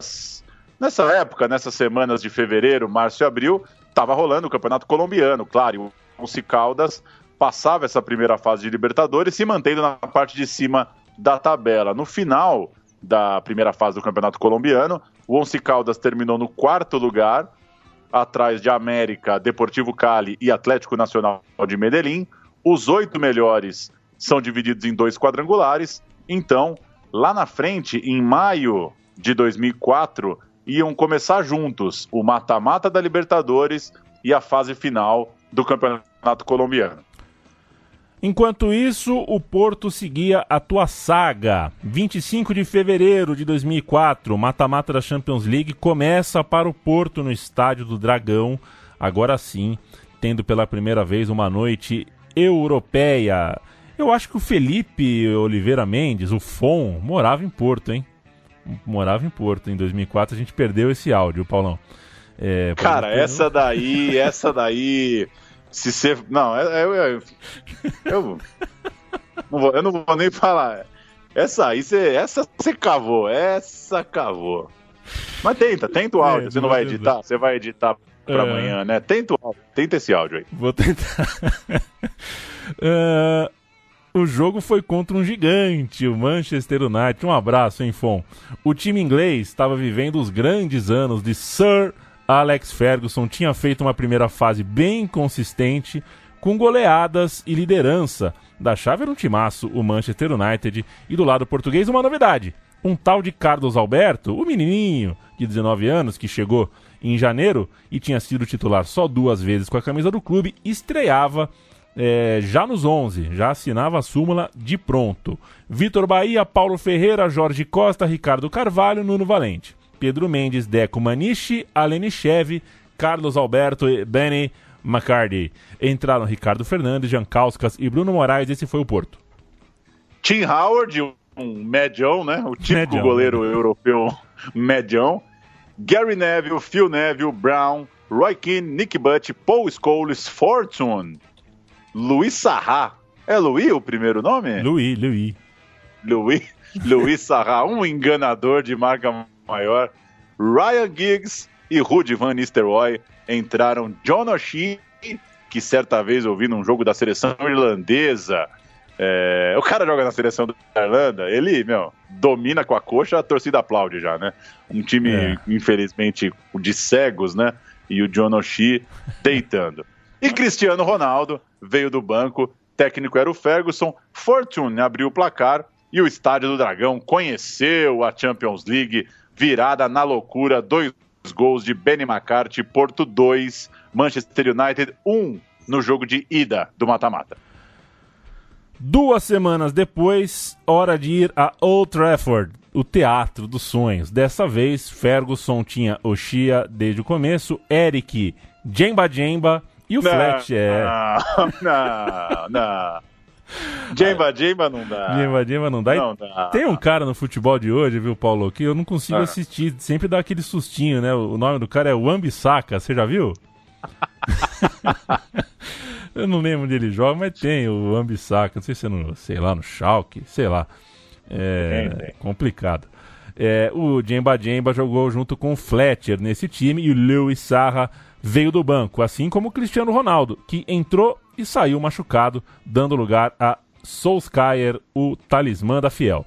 época, nessas semanas de fevereiro, março e abril, estava rolando o Campeonato Colombiano, claro, e o Once Caldas passava essa primeira fase de Libertadores, se mantendo na parte de cima da tabela. No final da primeira fase do Campeonato Colombiano, o Once Caldas terminou no 4º lugar, atrás de América, Deportivo Cali e Atlético Nacional de Medellín. Os 8 melhores são divididos em 2 quadrangulares, então... Lá na frente, em maio de 2004, iam começar juntos o mata-mata da Libertadores e a fase final do Campeonato Colombiano. Enquanto isso, o Porto seguia a tua saga. 25 de fevereiro de 2004, o mata-mata da Champions League começa para o Porto no Estádio do Dragão. Agora sim, tendo pela primeira vez uma noite europeia. Eu acho que o Felipe Oliveira Mendes, o Fon, morava em Porto, hein? Morava em Porto. Em 2004 a gente perdeu esse áudio, Paulão. Cara, essa daí... Se você... Não, eu não vou nem falar. Essa você cavou. Essa cavou. Mas tenta o áudio. Você não vai editar? Você vai editar pra amanhã, né? Tenta o áudio. Tenta esse áudio aí. Vou tentar. O jogo foi contra um gigante, o Manchester United. Um abraço, hein, Fon? O time inglês estava vivendo os grandes anos de Sir Alex Ferguson. Tinha feito uma primeira fase bem consistente, com goleadas e liderança. Da chave era um timaço, o Manchester United. E do lado português, uma novidade. Um tal de Carlos Alberto, o menininho de 19 anos, que chegou em janeiro e tinha sido titular só 2 vezes com a camisa do clube, estreava... já nos 11, já assinava a súmula de pronto. Vitor Bahia, Paulo Ferreira, Jorge Costa, Ricardo Carvalho, Nuno Valente, Pedro Mendes, Deco Maniche, Alenichev, Carlos Alberto e Benny McCarthy. Entraram Ricardo Fernandes, Jankauskas e Bruno Moraes. Esse foi o Porto. Tim Howard, um medião, né? O típico goleiro europeu medião. Gary Neville, Phil Neville, Brown, Roy Keane, Nick Butt, Paul Scholes, Fortune, Luiz Sarra. É Luiz o primeiro nome? Luiz Sarra, um enganador de marca maior. Ryan Giggs e Ruud van Nistelrooy. Entraram John O'Shea, que certa vez eu vi num jogo da seleção irlandesa. O cara joga na seleção da Irlanda, ele, domina com a coxa, a torcida aplaude já, né? Um time, infelizmente, de cegos, né? E o John O'Shea deitando. E Cristiano Ronaldo veio do banco, técnico era o Ferguson, Fortune abriu o placar e o Estádio do Dragão conheceu a Champions League, virada na loucura, 2 gols de Benny McCarthy, Porto 2, Manchester United 1 no jogo de ida do mata-mata. 2 semanas depois, hora de ir a Old Trafford, o teatro dos sonhos. Dessa vez, Ferguson tinha O'Shea desde o começo, Eric, Djemba e o Fletch, Não. Djemba não dá. Djemba não dá. Não dá. Tem um cara no futebol de hoje, viu, Paulo, que eu não consigo assistir. Sempre dá aquele sustinho, né? O nome do cara é Wan-Bissaka, você já viu? Eu não lembro onde ele joga, mas tem o Wan-Bissaka. Não sei se é no Schalke, sei lá. É complicado. O Djemba jogou junto com o Fletcher nesse time e o Louis Saha veio do banco, assim como o Cristiano Ronaldo, que entrou e saiu machucado, dando lugar a Solskjaer, o talismã da Fiel.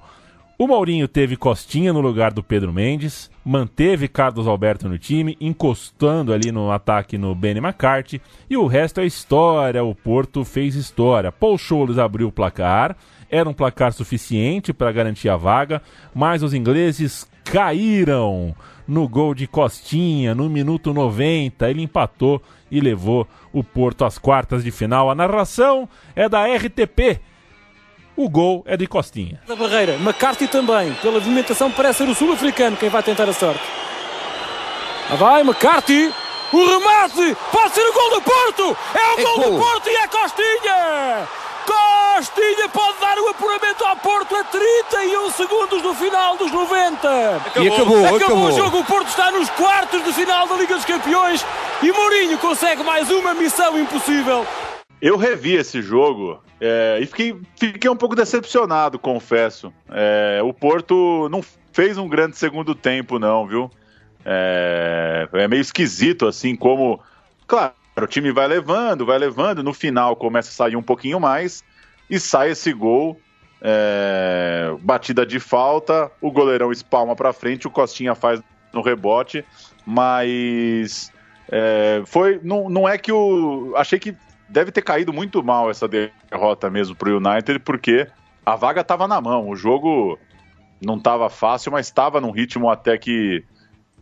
O Mourinho teve Costinha no lugar do Pedro Mendes, manteve Carlos Alberto no time, encostando ali no ataque no Benny McCarthy, e o resto é história, o Porto fez história. Paul Scholes abriu o placar, era um placar suficiente para garantir a vaga, mas os ingleses caíram no gol de Costinha, no minuto 90, ele empatou e levou o Porto às quartas de final. A narração é da RTP. O gol é de Costinha. Da barreira, McCarthy também, pela movimentação parece ser o sul-africano quem vai tentar a sorte. Lá vai McCarthy, o remate, pode ser o gol do Porto, é o gol do Porto e é Costinha! Costinha pode dar o apuramento ao Porto a 31 segundos do final dos 90. Acabou o jogo, o Porto está nos quartos de final da Liga dos Campeões e Mourinho consegue mais uma missão impossível. Eu revi esse jogo e fiquei um pouco decepcionado, confesso. O Porto não fez um grande segundo tempo, não, viu? É meio esquisito, assim, como... Claro, o time vai levando, no final começa a sair um pouquinho mais e sai esse gol, batida de falta, o goleirão espalma pra frente, o Costinha faz no rebote, mas não é que achei que deve ter caído muito mal essa derrota mesmo pro United, porque a vaga estava na mão, o jogo não estava fácil, mas estava num ritmo até que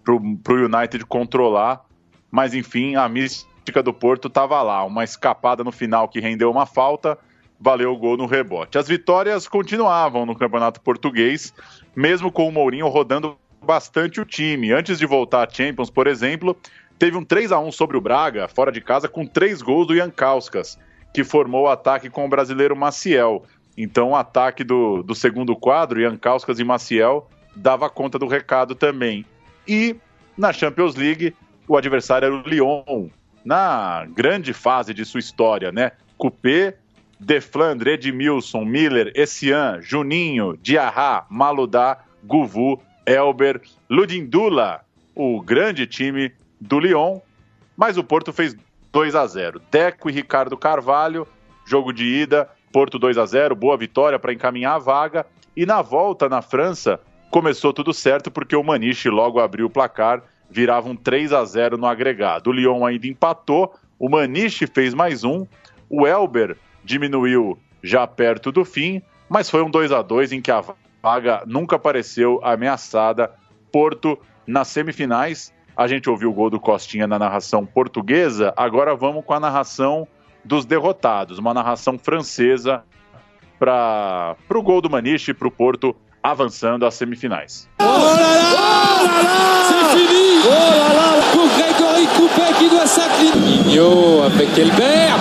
pro United controlar, mas enfim, a mística do Porto estava lá, uma escapada no final que rendeu uma falta, valeu o gol no rebote. As vitórias continuavam no Campeonato Português, mesmo com o Mourinho rodando bastante o time. Antes de voltar à Champions, por exemplo, teve um 3-1 sobre o Braga, fora de casa, com 3 gols do Jankauskas, que formou o ataque com o brasileiro Maciel. Então o ataque do segundo quadro, Jankauskas e Maciel, dava conta do recado também. E na Champions League, o adversário era o Lyon, na grande fase de sua história, né? Coupé, Deflandre, Edmilson, Miller, Essian, Juninho, Diarra, Maludá, Guvu, Elber, Ludindula, o grande time do Lyon, mas o Porto fez 2-0. Deco e Ricardo Carvalho, jogo de ida, Porto 2-0, boa vitória para encaminhar a vaga, e na volta na França começou tudo certo porque o Maniche logo abriu o placar, virava um 3-0 no agregado. O Lyon ainda empatou, o Maniche fez mais um, o Elber diminuiu já perto do fim, mas foi um 2-2 em que a vaga nunca pareceu ameaçada. Porto nas semifinais, a gente ouviu o gol do Costinha na narração portuguesa, agora vamos com a narração dos derrotados, uma narração francesa para o gol do Maniche e para o Porto avançando às semifinais. Oh là là, c'est fini. Oh là là, pour Grégory Coupé qui doit s'incliner. Nino avec Elbert.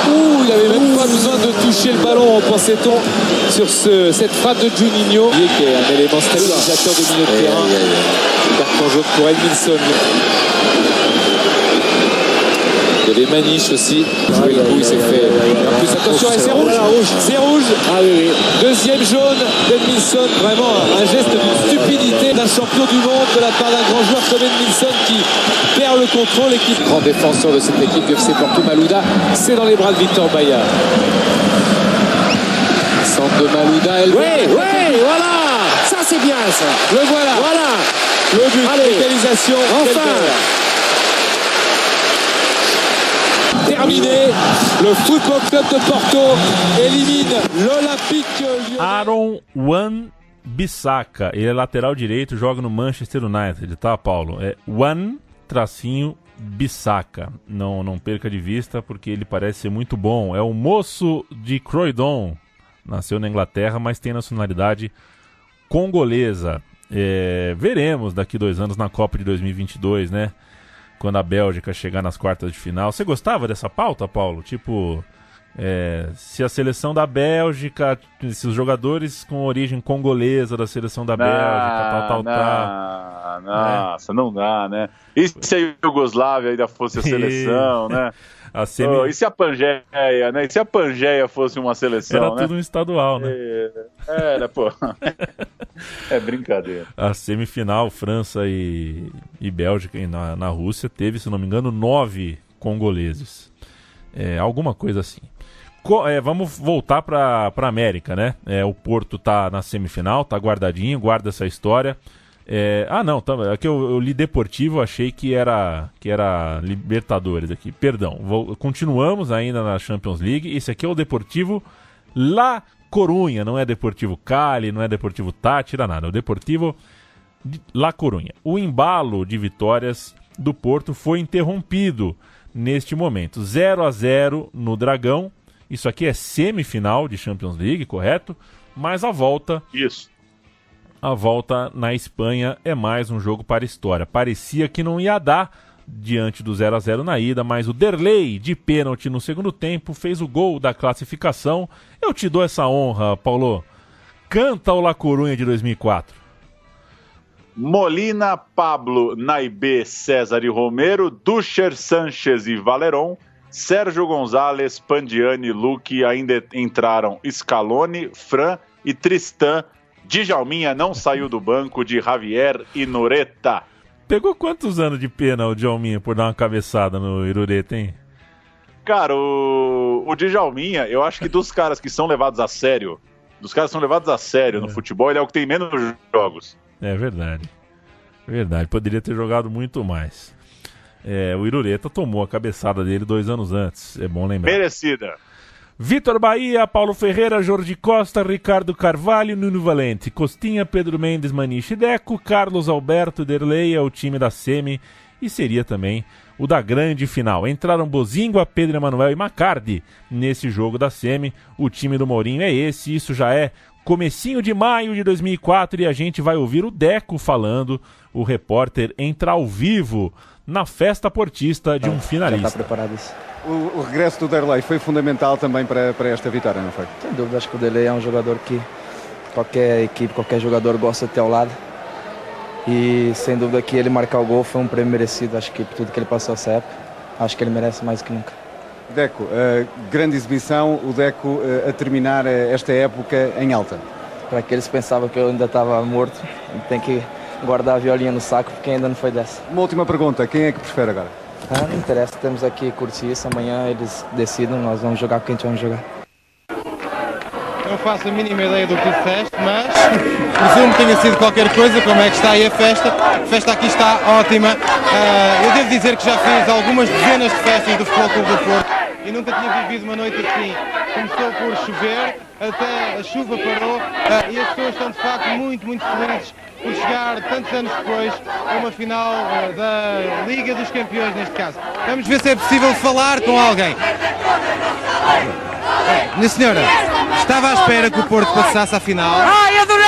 Il n'avait même pas besoin de toucher le ballon, pensait-on, sur cette frappe de Juninho, qui est un élément stabilisateur de milieu de terrain. Carton jaune pour Edmilson. Il y avait Maniche aussi. Jouer le coup, il s'est fait. En plus, attention, c'est rouge. C'est rouge. Ah oui. Deuxième jaune d'Edmilson. Vraiment un geste d'une stupidité d'un champion du monde de la part d'un grand joueur comme Edmilson qui perd le contrôle et qui. Grand défenseur de cette équipe du FC Porto, Malouda. C'est dans les bras de Victor Bailly. Centre de Malouda. Oui, voilà. Ça, c'est bien, ça. Le voilà. Voilà. Le but. L'égalisation. Enfin. Terminé, le Football Club de Porto élimine l'Olympique Lyonnais. Aaron Wan-Bissaka, ele é lateral direito, joga no Manchester United, tá, Paulo? É Wan-Bissaka. Não perca de vista, porque ele parece ser muito bom. É um moço de Croydon, nasceu na Inglaterra, mas tem nacionalidade congolesa. Veremos daqui 2 anos na Copa de 2022, né? Quando a Bélgica chegar nas quartas de final. Você gostava dessa pauta, Paulo? Tipo, se a seleção da Bélgica, se os jogadores com origem congolesa da seleção da Bélgica, tal. nossa, não dá, né? E se a Iugoslávia ainda fosse a seleção, né? E se a Pangeia, né? E se a Pangeia fosse uma seleção, Era tudo um estadual, né? Era, pô. É brincadeira. A semifinal, França e Bélgica na Rússia, teve, se não me engano, 9 congoleses. Alguma coisa assim. Vamos voltar para a América, né? O Porto tá na semifinal, tá guardadinho, guarda essa história. Aqui eu li Deportivo, achei que era Libertadores aqui. Perdão, continuamos ainda na Champions League. Esse aqui é o Deportivo La Coruña, não é Deportivo Cali, não é Deportivo Táchira, nada. É o Deportivo La Coruña. O embalo de vitórias do Porto foi interrompido neste momento. 0-0 no Dragão. Isso aqui é semifinal de Champions League, correto? Mas a volta... Isso. A volta na Espanha é mais um jogo para a história. Parecia que não ia dar diante do 0-0 na ida, mas o Derlei, de pênalti no segundo tempo, fez o gol da classificação. Eu te dou essa honra, Paulo. Canta o La Coruña de 2004. Molina, Pablo, Naibé, César e Romero, Ducher, Sánchez e Valerón, Sérgio Gonzalez, Pandiani, Luque, ainda entraram Scaloni, Fran e Tristan. Djalminha não saiu do banco, de Javier e Noreta. Pegou quantos anos de pena o Djalminha por dar uma cabeçada no Irureta, hein? Cara, o Djalminha, eu acho que dos caras que são levados a sério, no futebol, ele é o que tem menos jogos. É verdade. Verdade, poderia ter jogado muito mais. O Irureta tomou a cabeçada dele 2 anos antes, é bom lembrar. Merecida. Vitor Bahia, Paulo Ferreira, Jorge Costa, Ricardo Carvalho, Nuno Valente, Costinha, Pedro Mendes, Maniche e Deco, Carlos Alberto, Derlei é o time da semi e seria também o da grande final. Entraram Bozingua, Pedro Emanuel e Macardi nesse jogo da semi. O time do Mourinho é esse, isso já é comecinho de maio de 2004 e a gente vai ouvir o Deco falando. O repórter entra ao vivo na festa portista de um finalista. Já está preparado isso. O regresso do Derlei foi fundamental também para esta vitória, não foi? Sem dúvida, acho que o Derlei é um jogador que qualquer equipe, qualquer jogador gosta de ter ao lado. E sem dúvida que ele marcar o gol foi um prêmio merecido, acho que por tudo que ele passou essa época. Acho que ele merece mais do que nunca. Deco, grande exibição, o Deco a terminar esta época em alta. Para aqueles que pensavam que eu ainda estava morto, tem que guardar a violinha no saco porque ainda não foi dessa. Uma última pergunta, quem é que prefere agora? Não interessa, temos aqui curtir isso, amanhã eles decidem, nós vamos jogar com quem a gente vai jogar. Não faço a mínima ideia do que disseste, mas presumo que tenha sido qualquer coisa. Como é que está aí a festa? A festa aqui está ótima. Eu devo dizer que já fiz algumas dezenas de festas do Futebol Clube do Porto e nunca tinha vivido uma noite assim. Começou por chover, até a chuva parou e as pessoas estão de facto muito felizes por chegar tantos anos depois a uma final da Liga dos Campeões, neste caso. Vamos ver se é possível falar com alguém. Minha senhora, estava à espera que o Porto passasse à final? Ai, adorei!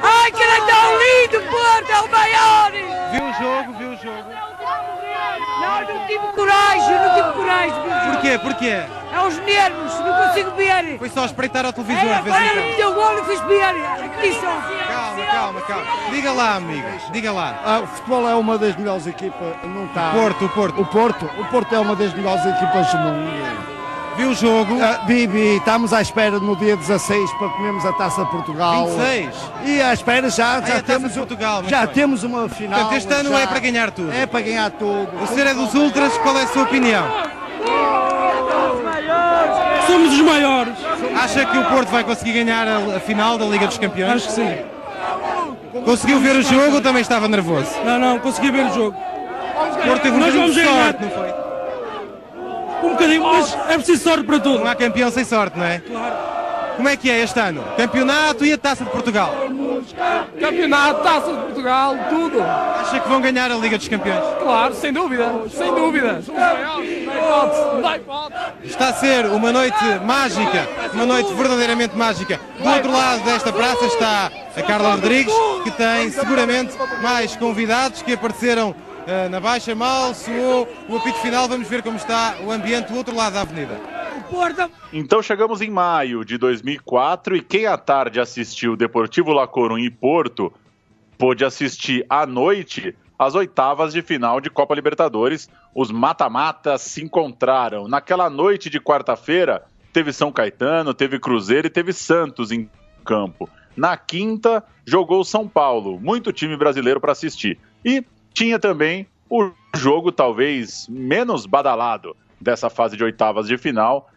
Ai, que era tão lindo, Porto, é o maior! Viu o jogo? Não, não tive coragem. Porquê? É os nervos, não consigo ver. Foi só espreitar ao televisor. Agora ele meteu o gol e fiz ver. Calma. Diga lá, amigo, diga lá. O futebol é uma das melhores equipas, não está... O Porto é uma das melhores equipas do mundo. Viu o jogo? Bibi, estamos à espera no dia 16 para comermos a Taça de Portugal. 26? E à espera já temos Portugal, temos uma final. Portanto, este ano é para ganhar tudo. É para ganhar tudo. O senhor é dos Ultras, qual é a sua opinião? Somos os maiores. Acha que o Porto vai conseguir ganhar a final da Liga dos Campeões? Acho que sim. Conseguiu ver o jogo ou também estava nervoso? Não, consegui ver o jogo. O Porto teve um bocadinho de sorte, não foi? Um bocadinho, mas é preciso sorte para tudo. Não há campeão sem sorte, não é? Claro. Como é que é este ano? Campeonato e a Taça de Portugal? Campeonato, Taça de Portugal, tudo. Acha que vão ganhar a Liga dos Campeões? Claro, sem dúvida. Não hipótese. Está a ser uma noite mágica, uma noite verdadeiramente mágica. Do outro lado desta praça está a Carla Rodrigues, que tem seguramente mais convidados que apareceram na Baixa. Mal soou o apito final, vamos ver como está o ambiente do outro lado da avenida. Então chegamos em maio de 2004 e quem à tarde assistiu Deportivo La Coruña e Porto pôde assistir à noite as oitavas de final de Copa Libertadores. Os mata-matas se encontraram. Naquela noite de quarta-feira, teve São Caetano, teve Cruzeiro e teve Santos em campo. Na quinta, jogou São Paulo. Muito time brasileiro para assistir. E tinha também o jogo talvez menos badalado dessa fase de oitavas de final.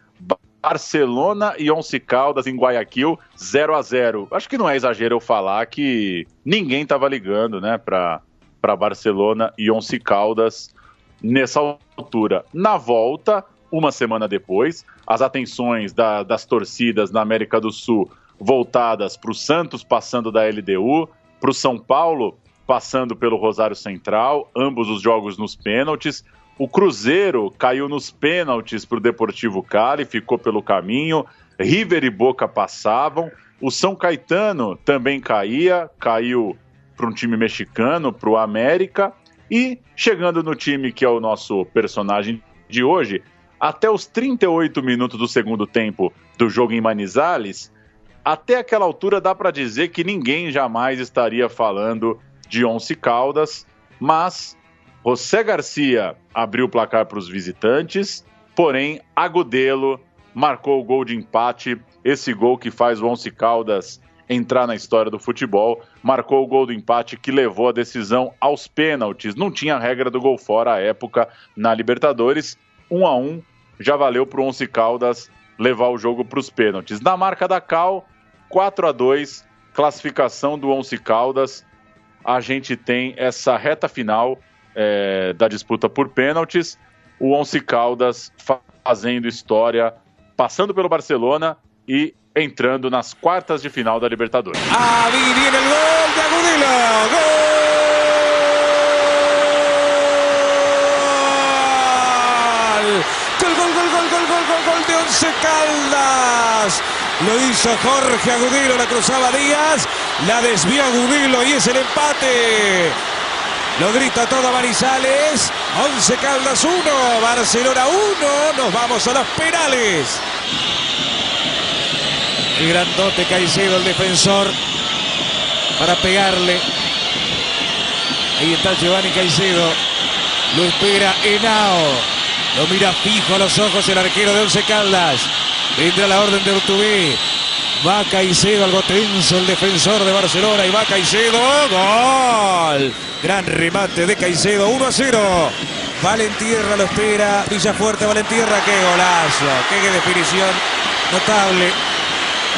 Barcelona e Once Caldas em Guayaquil, 0-0. Acho que não é exagero eu falar que ninguém estava ligando, né, para Barcelona e Once Caldas nessa altura. Na volta, uma semana depois, as atenções das torcidas na América do Sul voltadas para o Santos passando da LDU, para o São Paulo passando pelo Rosário Central, ambos os jogos nos pênaltis. O Cruzeiro caiu nos pênaltis para o Deportivo Cali, ficou pelo caminho. River e Boca passavam. O São Caetano também caiu para um time mexicano, para o América. E chegando no time que é o nosso personagem de hoje, até os 38 minutos do segundo tempo do jogo em Manizales, até aquela altura dá para dizer que ninguém jamais estaria falando de Once Caldas, mas José Garcia abriu o placar para os visitantes, porém Agudelo marcou o gol de empate, esse gol que faz o Once Caldas entrar na história do futebol, marcou o gol do empate que levou a decisão aos pênaltis. Não tinha regra do gol fora à época na Libertadores, 1-1, já valeu para o Once Caldas levar o jogo para os pênaltis. Na marca da Cal, 4-2, classificação do Once Caldas. A gente tem essa reta final da disputa por pênaltis, o Once Caldas fazendo história, passando pelo Barcelona e entrando nas quartas de final da Libertadores. Ahí viene el gol de Agudelo. Gol de Once Caldas. Lo hizo Jorge Agudelo, la cruzaba Díaz, la desvió Agudelo y es el empate. Lo grita todo Manizales. Once Caldas 1, Barcelona 1. Nos vamos a los penales. El grandote Caicedo, el defensor, para pegarle. Ahí está Giovanni Caicedo. Lo espera Henao. Lo mira fijo a los ojos el arquero de Once Caldas. Vendrá la orden de Urtubí. Va Caicedo, algo tenso el defensor de Barcelona. Y va Caicedo. ¡Gol! Gran remate de Caicedo. 1-0. Valentierra lo espera. Villafuerte, Valentierra. ¡Qué golazo! ¡Qué definición notable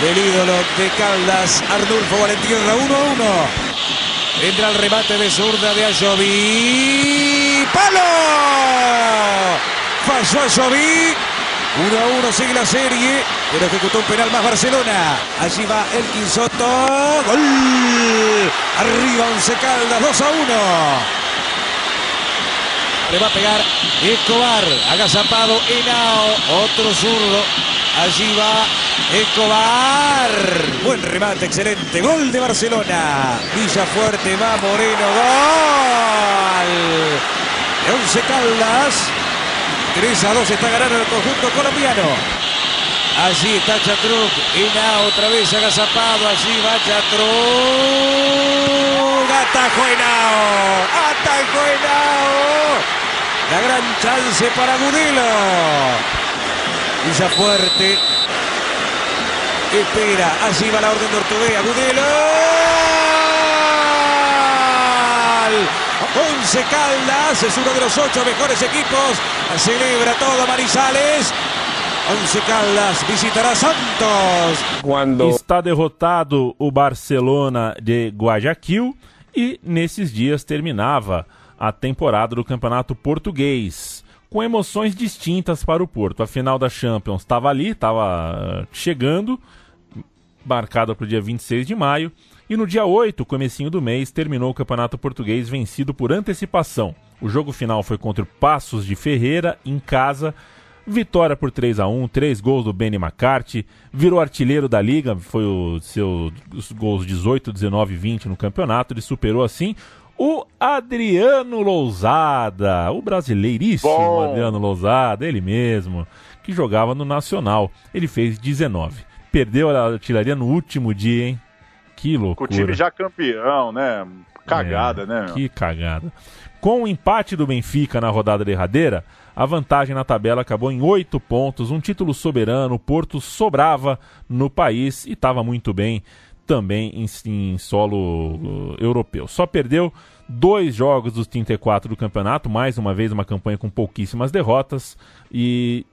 del ídolo de Caldas! Arnulfo Valentierra. 1-1. Entra el remate de zurda de Ayoví. ¡Palo! Falló Ayoví. 1-1, sigue la serie, pero ejecutó un penal más Barcelona. Allí va Elkin Soto. ¡Gol! Arriba Once Caldas, 2-1. Le va a pegar Escobar. Agazapado Henao. Otro zurdo. Allí va Escobar. Buen remate, excelente. Gol de Barcelona. Villafuerte va Moreno. Gol de Once Caldas. 3-2 está ganando el conjunto colombiano. Allí está Chatruc. Henao otra vez agazapado. Allí va Chatruc. Atajó Henao. Atajó Henao. La gran chance para Agudelo. Villafuerte espera. Allí va la orden de Ortubé. Agudelo. Once Caldas es uno de los 8 mejores equipos. Celebra todo Manizales. Once Caldas visitará Santos. Está derrotado o Barcelona de Guayaquil e nesses dias terminava a temporada do Campeonato Português, com emoções distintas para o Porto. A final da Champions estava ali, estava chegando, marcada para o dia 26 de maio. E no dia 8, comecinho do mês, terminou o Campeonato Português vencido por antecipação. O jogo final foi contra o Passos de Ferreira, em casa. Vitória por 3-1, 3 gols do Benny McCarthy. Virou artilheiro da Liga, foi os gols 18, 19 e 20 no campeonato. Ele superou assim o Adriano Lousada, o brasileiríssimo Adriano Lousada, ele mesmo, que jogava no Nacional. Ele fez 19. Perdeu a artilharia no último dia, hein? Que loucura. Com o time já campeão, né? Cagada, né? Meu? Que cagada. Com o empate do Benfica na rodada derradeira, a vantagem na tabela acabou em 8 pontos, um título soberano. O Porto sobrava no país e estava muito bem também em solo europeu. Só perdeu 2 jogos dos 34 do campeonato, mais uma vez uma campanha com pouquíssimas derrotas, e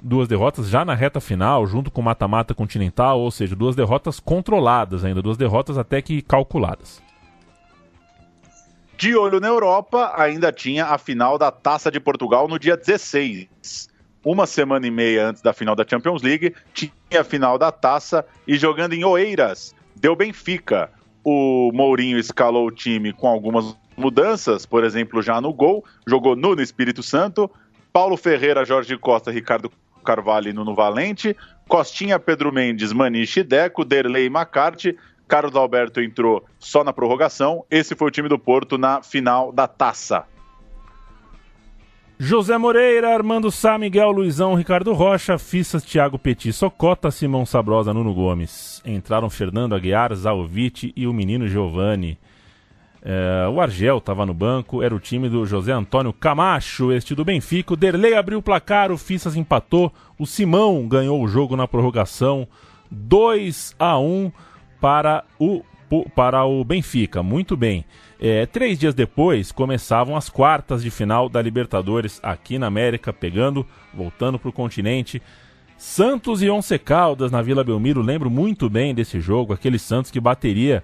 2 derrotas já na reta final, junto com o mata-mata continental, ou seja, 2 derrotas controladas ainda, 2 derrotas até que calculadas. De olho na Europa, ainda tinha a final da Taça de Portugal no dia 16. Uma semana e meia antes da final da Champions League, tinha a final da Taça, e jogando em Oeiras, deu Benfica. O Mourinho escalou o time com algumas mudanças, por exemplo, já no gol, jogou Nuno Espírito Santo, Paulo Ferreira, Jorge Costa, Ricardo Carvalho e Nuno Valente, Costinha, Pedro Mendes, Maniche, Deco, Derlei e McCarthy. Carlos Alberto entrou só na prorrogação. Esse foi o time do Porto na final da Taça. José Moreira, Armando Sá, Miguel Luizão, Ricardo Rocha, Fissas, Thiago Petit, Socota, Simão Sabrosa, Nuno Gomes. Entraram Fernando Aguiar, Zaovic e o menino Giovani. O Argel estava no banco, era o time do José Antônio Camacho, este do Benfica. O Derlei abriu o placar, o Fissas empatou, o Simão ganhou o jogo na prorrogação, 2-1 para o Benfica. Muito bem. 3 dias depois começavam as quartas de final da Libertadores aqui na América, voltando para o continente. Santos e Once Caldas na Vila Belmiro. Lembro muito bem desse jogo, aquele Santos que bateria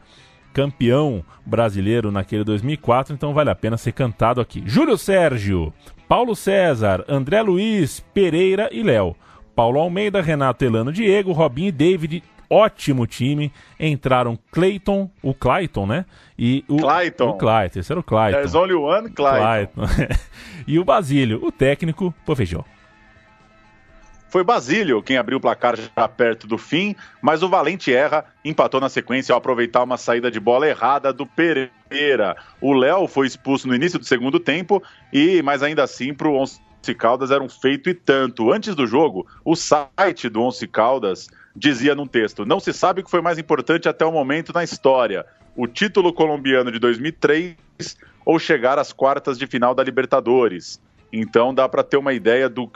campeão brasileiro naquele 2004, então vale a pena ser cantado aqui. Júlio Sérgio, Paulo César, André Luiz, Pereira e Léo. Paulo Almeida, Renato Elano, Diego, Robinho e David. Ótimo time. Entraram Clayton, o Clayton, né? E o Clayton, esse era o Clayton. There's only one Clayton. E o Basílio, o técnico, fechou. Foi Basílio quem abriu o placar já perto do fim, mas o Valente erra, empatou na sequência ao aproveitar uma saída de bola errada do Pereira. O Léo foi expulso no início do segundo tempo, mas ainda assim para o Once Caldas era um feito e tanto. Antes do jogo, o site do Once Caldas dizia num texto: não se sabe o que foi mais importante até o momento na história, o título colombiano de 2003 ou chegar às quartas de final da Libertadores. Então dá para ter uma ideia do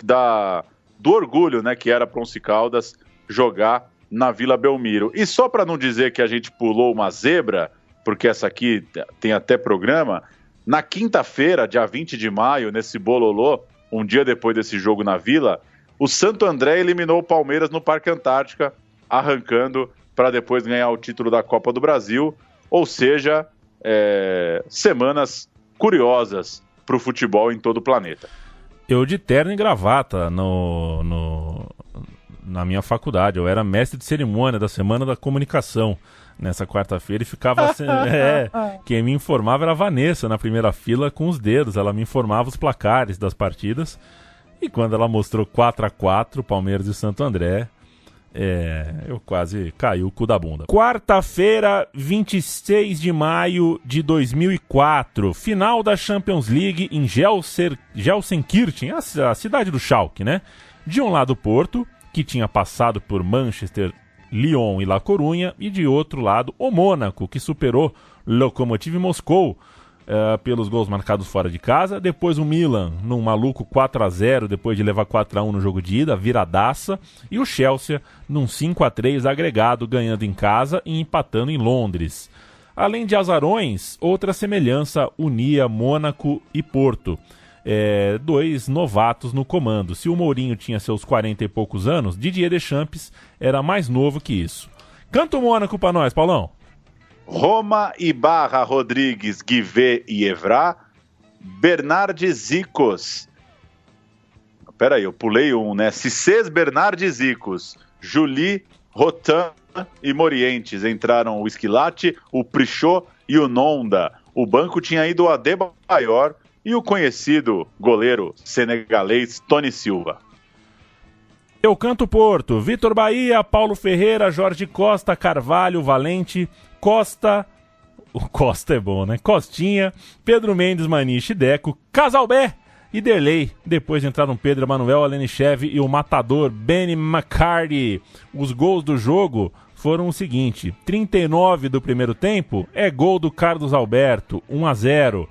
orgulho, né, que era para o Once Caldas jogar na Vila Belmiro. E só para não dizer que a gente pulou uma zebra, porque essa aqui tem até programa, na quinta-feira, dia 20 de maio, nesse bololô, um dia depois desse jogo na Vila, o Santo André eliminou o Palmeiras no Parque Antártica, arrancando para depois ganhar o título da Copa do Brasil. Ou seja, semanas curiosas para o futebol em todo o planeta. Eu de terno e gravata na minha faculdade. Eu era mestre de cerimônia da Semana da Comunicação nessa quarta-feira e ficava... quem me informava era a Vanessa na primeira fila com os dedos. Ela me informava os placares das partidas. E quando ela mostrou 4-4, Palmeiras e Santo André, eu quase caí o cu da bunda. Quarta-feira, 26 de maio de 2004, final da Champions League em Gelsenkirchen, a cidade do Schalke, né? De um lado o Porto, que tinha passado por Manchester, Lyon e La Corunha, e de outro lado o Mônaco, que superou Lokomotiv Moscou pelos gols marcados fora de casa. Depois o Milan, num maluco 4-0, depois de levar 4-1 no jogo de ida, viradaça. E o Chelsea, num 5-3 agregado, ganhando em casa e empatando em Londres. Além de azarões, outra semelhança unia Mônaco e Porto. 2 novatos no comando. Se o Mourinho tinha seus 40 e poucos anos, Didier Deschamps era mais novo que isso. Canta o Mônaco pra nós, Paulão. Roma, Ibarra, Rodrigues, Guivet e Evra, Bernardes Zicos. Peraí, eu pulei um, né? Cissés, Bernardes Zicos, Juli, Rotan e Morientes. Entraram o Esquilate, o Prichot e o Nonda. O banco tinha ido o Adebayor e o conhecido goleiro senegalês Tony Silva. Eu canto Porto, Vitor Bahia, Paulo Ferreira, Jorge Costa, Carvalho, Valente, Costa, o Costa é bom, né? Costinha, Pedro Mendes, Maniche, Deco, Casalbé e Derlei. Depois entraram Pedro Emanuel, Alenichev e o matador Benny McCarthy. Os gols do jogo foram o seguinte: 39 do primeiro tempo é gol do Carlos Alberto, 1-0.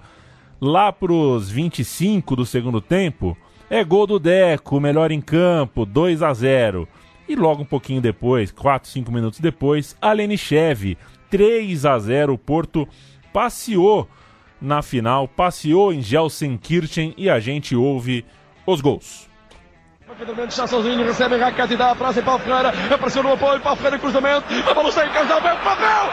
Lá pros 25 do segundo tempo é gol do Deco, melhor em campo, 2-0. E logo um pouquinho depois, 4, 5 minutos depois, Alenichev, 3-0. O Porto passeou na final, passeou em Gelsenkirchen e a gente ouve os gols. Rapidamente está sozinho, recebe a Raquete e dá a praça em Paulo Ferreira, apareceu no apoio, Paulo Ferreira cruzamento, a bola sai em Carlos Alberto, papel, gol!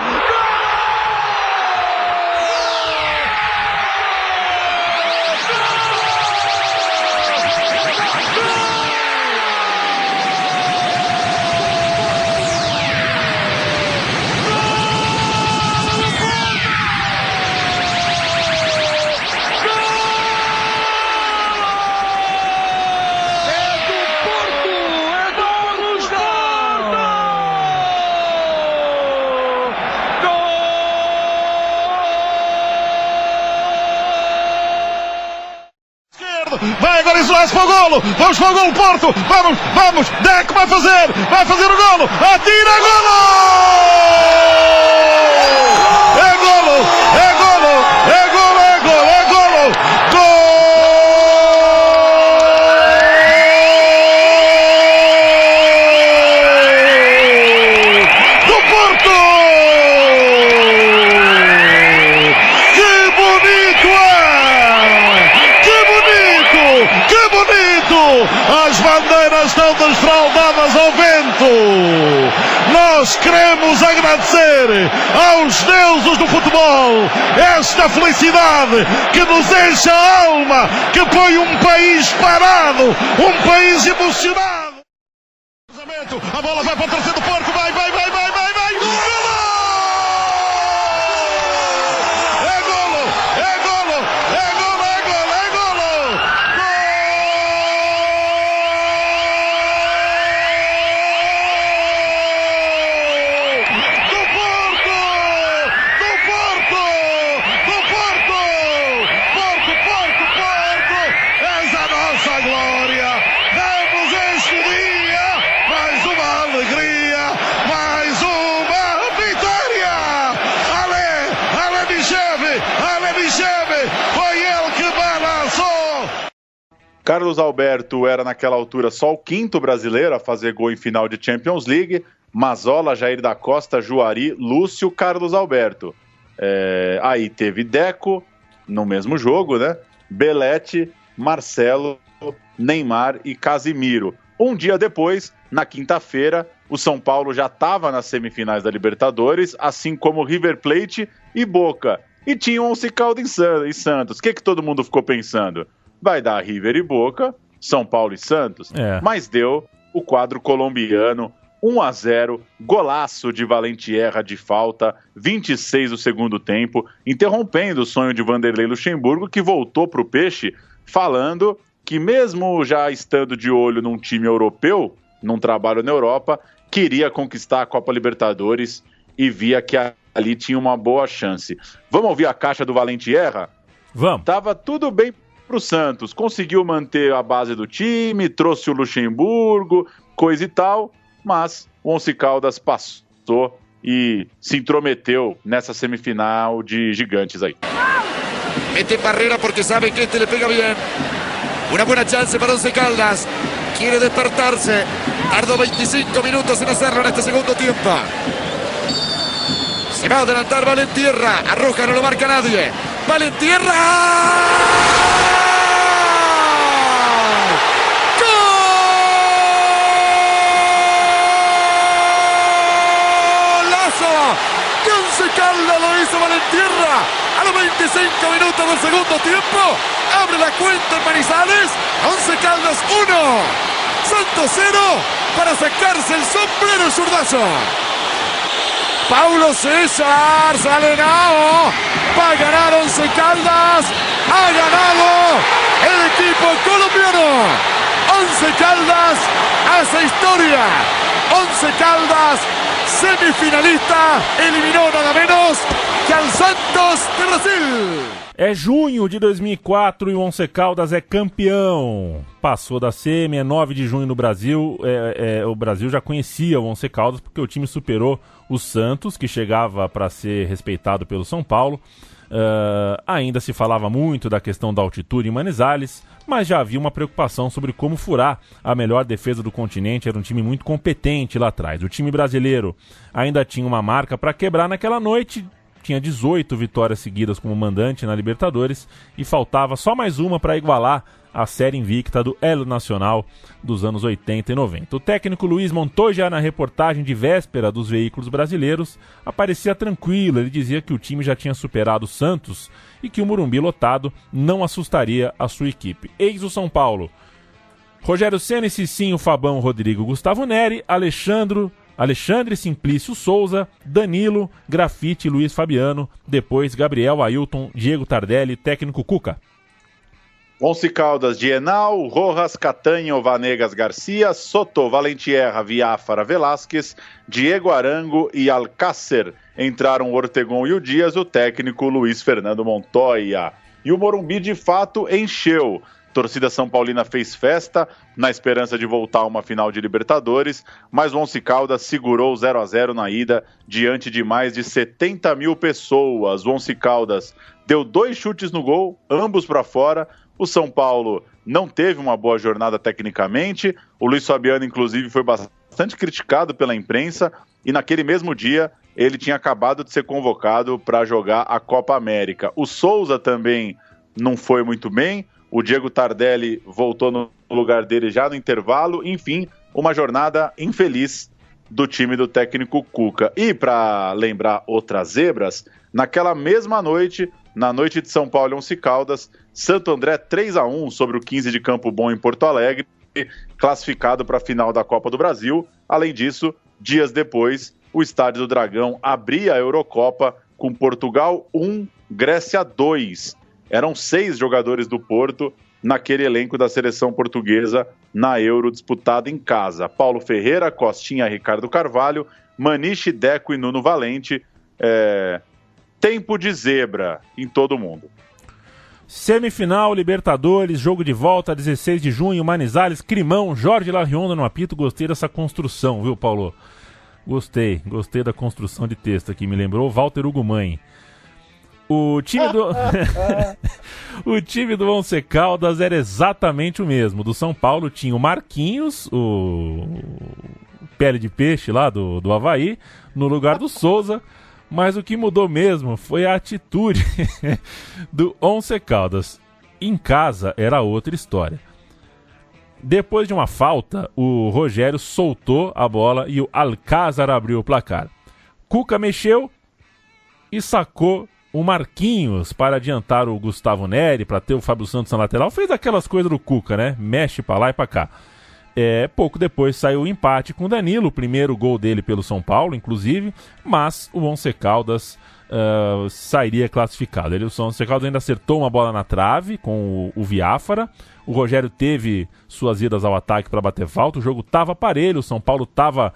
Vai agora isolar-se para o golo. Vamos para o golo, Porto. Vamos. Deco vai fazer o golo. Atira, golo! É golo! Do Porto! Que bonito é! Que bonito! As bandeiras estão desfraldadas ao vento. Nós queremos agradecer aos deuses do futebol esta felicidade que nos enche a alma, que põe um país parado, um país emocionado. A bola vai para o terceiro do Porto, vai! Carlos Alberto era naquela altura só o 5º brasileiro a fazer gol em final de Champions League. Mazzola, Jair da Costa, Juari, Lúcio, Carlos Alberto. Aí teve Deco no mesmo jogo, né? Belletti, Marcelo, Neymar e Casimiro. Um dia depois, na quinta-feira, o São Paulo já estava nas semifinais da Libertadores, assim como River Plate e Boca. E tinha um Once Caldas e Santos. O que todo mundo ficou pensando? Vai dar River e Boca, São Paulo e Santos, mas deu o quadro colombiano, 1-0, golaço de Valentierra de falta, 26 do segundo tempo, interrompendo o sonho de Vanderlei Luxemburgo, que voltou para o Peixe, falando que mesmo já estando de olho num time europeu, num trabalho na Europa, queria conquistar a Copa Libertadores e via que ali tinha uma boa chance. Vamos ouvir a caixa do Valentierra? Vamos. Tava tudo bem pro Santos, conseguiu manter a base do time, trouxe o Luxemburgo, coisa e tal, mas o Once Caldas passou e se intrometeu nessa semifinal de gigantes aí. Mete barrera porque sabe que este le pega bien. Una buena chance para Once Caldas. Quiere despertarse. Tardó 25 minutos en hacerlo en este segundo tiempo. Se va a adelantar Valentierra. Arroja, no lo marca nadie. ¡Valentierra! Once Caldas lo hizo Valentierra a los 25 minutos del segundo tiempo. Abre la cuenta en Manizales. Once Caldas 1, Santos 0 para sacarse el sombrero zurdazo. Paulo César sale Nao. Va a ganar Once Caldas. Ha ganado el equipo colombiano. Once Caldas hace historia. Once Caldas semifinalista, eliminou nada menos que al Santos de Brasil. É junho de 2004 e o Once Caldas é campeão. Passou da semi, é 9 de junho no Brasil. O Brasil já conhecia o Once Caldas porque o time superou o Santos, que chegava para ser respeitado pelo São Paulo. Ainda se falava muito da questão da altitude em Manizales, mas já havia uma preocupação sobre como furar a melhor defesa do continente. Era um time muito competente lá atrás. O time brasileiro ainda tinha uma marca para quebrar naquela noite. Tinha 18 vitórias seguidas como mandante na Libertadores e faltava só mais uma para igualar a série invicta do El Nacional dos anos 80 e 90. O técnico Luiz Montoya, na reportagem de véspera dos veículos brasileiros, aparecia tranquilo. Ele dizia que o time já tinha superado o Santos e que o Morumbi lotado não assustaria a sua equipe. Eis o São Paulo: Rogério Ceni, Cicinho, Fabão, Rodrigo, Gustavo Neri, Alexandre Simplício Souza, Danilo, Grafite e Luiz Fabiano, depois Gabriel, Ailton, Diego Tardelli, técnico Cuca. Once Caldas de Henao, Rojas, Catanho, Vanegas Garcia, Soto, Valentierra, Viáfara, Velásquez, Diego Arango e Alcácer. Entraram o Ortegon e o Dias, o técnico Luiz Fernando Montoya. E o Morumbi de fato encheu. Torcida São Paulina fez festa na esperança de voltar a uma final de Libertadores, mas o Once Caldas segurou 0-0 na ida diante de mais de 70 mil pessoas. O Once Caldas deu 2 chutes no gol, ambos para fora. O São Paulo não teve uma boa jornada tecnicamente. O Luiz Fabiano, inclusive, foi bastante criticado pela imprensa e naquele mesmo dia ele tinha acabado de ser convocado para jogar a Copa América. O Souza também não foi muito bem. O Diego Tardelli voltou no lugar dele já no intervalo. Enfim, uma jornada infeliz do time do técnico Cuca. E para lembrar outras zebras, naquela mesma noite, na noite de São Paulo e Once Caldas, Santo André 3-1 sobre o 15 de Campo Bom em Porto Alegre, classificado para a final da Copa do Brasil. Além disso, dias depois, o Estádio do Dragão abria a Eurocopa com Portugal 1, Grécia 2. Eram 6 jogadores do Porto naquele elenco da seleção portuguesa na Euro disputada em casa. Paulo Ferreira, Costinha, Ricardo Carvalho, Maniche, Deco e Nuno Valente. Tempo de zebra em todo mundo. Semifinal, Libertadores, jogo de volta, 16 de junho, Manizales, Crimão, Jorge Larrionda no apito. Gostei dessa construção, viu, Paulo? Gostei da construção de texto aqui, me lembrou Walter Ugumãe. O time do o time do Once Caldas era exatamente o mesmo. Do São Paulo tinha o Marquinhos, o pele de peixe lá do Avaí, no lugar do Souza. Mas o que mudou mesmo foi a atitude do Once Caldas. Em casa era outra história. Depois de uma falta, o Rogério soltou a bola e o Alcázar abriu o placar. Cuca mexeu e sacou o Marquinhos para adiantar o Gustavo Neri, para ter o Fábio Santos na lateral. Fez aquelas coisas do Cuca, né? Mexe para lá e para cá. Pouco depois saiu o empate com o Danilo, o primeiro gol dele pelo São Paulo, inclusive, mas o Once Caldas sairia classificado. O Once Caldas ainda acertou uma bola na trave com o Viáfara. O Rogério teve suas idas ao ataque para bater falta. O jogo estava parelho, o São Paulo estava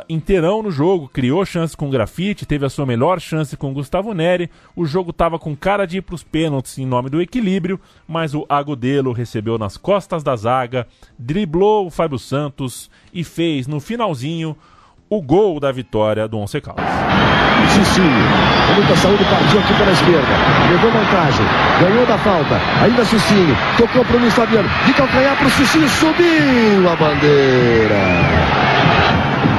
inteirão no jogo, criou chance com o Grafite, teve a sua melhor chance com o Gustavo Neri. O jogo estava com cara de ir para os pênaltis em nome do equilíbrio, mas o Agudelo recebeu nas costas da zaga, driblou o Fábio Santos e fez no finalzinho o gol da vitória do Once Caldas. Cicinho, com muita saúde, partiu aqui pela esquerda, levou vantagem, ganhou da falta, ainda Cicinho, tocou para o Luiz Fabiano, de calcanhar para o Cicinho, subiu a bandeira.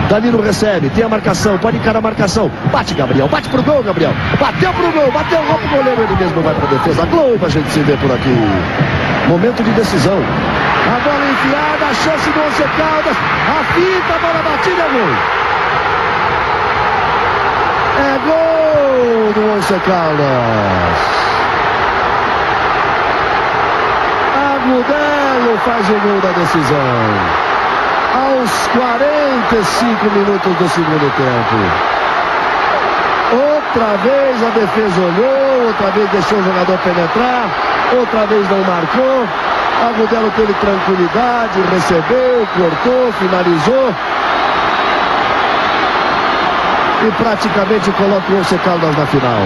Danilo recebe, tem a marcação, pode encarar a marcação, bate Gabriel, bate pro gol Gabriel, bateu pro gol, bateu o pro goleiro, ele mesmo vai pra defesa. Globo a gente se vê por aqui, momento de decisão, a bola enfiada, a chance do Once Caldas, a fita, a bola batida, é gol do Once Caldas. Agudelo faz o gol da decisão aos 45 minutos do segundo tempo. Outra vez a defesa olhou, outra vez deixou o jogador penetrar, outra vez não marcou. Agudelo teve tranquilidade, recebeu, cortou, finalizou. e praticamente coloca o Once Caldas na final.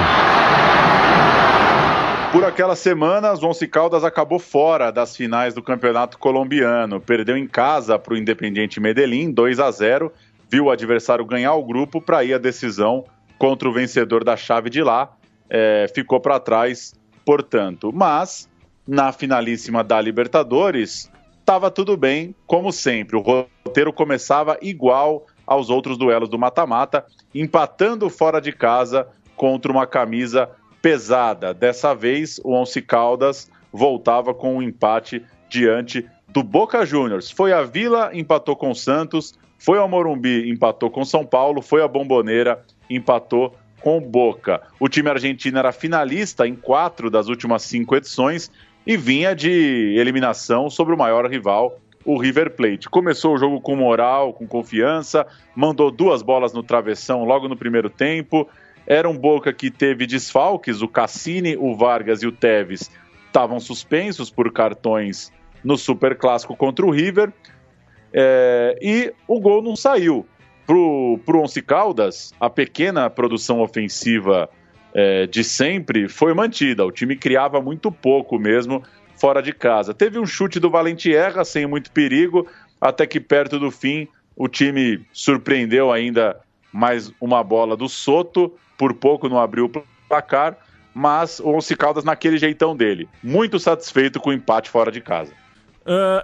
Por aquelas semanas, o Once Caldas acabou fora das finais do campeonato colombiano. Perdeu em casa para o Independiente Medellín, 2-0. Viu o adversário ganhar o grupo para ir à decisão contra o vencedor da chave de lá. Ficou para trás, portanto. Mas, na finalíssima da Libertadores, estava tudo bem, como sempre. O roteiro começava igual aos outros duelos do mata-mata, empatando fora de casa contra uma camisa pesada. Dessa vez, o Once Caldas voltava com um empate diante do Boca Juniors. Foi à Vila, empatou com o Santos, foi ao Morumbi, empatou com São Paulo, foi à Bombonera, empatou com o Boca. O time argentino era finalista em 4 das últimas 5 edições e vinha de eliminação sobre o maior rival, o River Plate. Começou o jogo com moral, com confiança, mandou 2 bolas no travessão logo no primeiro tempo. Era um Boca que teve desfalques, o Cassini, o Vargas e o Tevez estavam suspensos por cartões no Superclássico contra o River, e o gol não saiu. Pro Once Caldas, a pequena produção ofensiva de sempre foi mantida, o time criava muito pouco mesmo fora de casa. Teve um chute do Valentierra sem muito perigo, até que perto do fim o time surpreendeu ainda mais uma bola do Soto, por pouco não abriu o placar, mas o Once Caldas naquele jeitão dele, muito satisfeito com o empate fora de casa.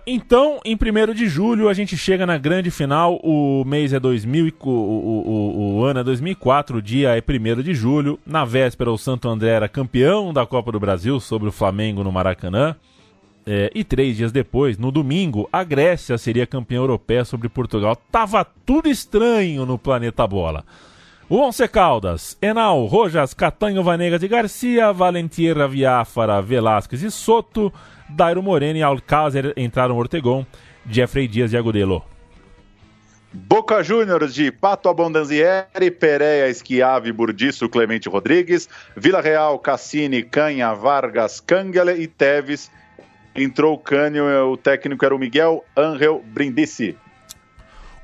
Então, em 1º de julho, a gente chega na grande final. O mês é 2000, o ano é 2004, o dia é 1º de julho. Na véspera, o Santo André era campeão da Copa do Brasil sobre o Flamengo no Maracanã. E 3 dias depois, no domingo, a Grécia seria campeã europeia sobre Portugal. Tava tudo estranho no planeta Bola. O Once Caldas, Henao, Rojas, Catanho, Vanegas e Garcia, Valentierra, Viáfara, Velásquez e Soto, Dairo Moreno e Alcácer entraram Ortegon, Jeffrey Dias e Agudelo. Boca Juniors de Pato Abondanzieri, Pereira, Schiavi, Burdiço, Clemente Rodrigues, Vila Real, Cassini, Canha, Vargas, Canguele e Tevez. Entrou o Cânio, o técnico era o Miguel Ángel Brindisi.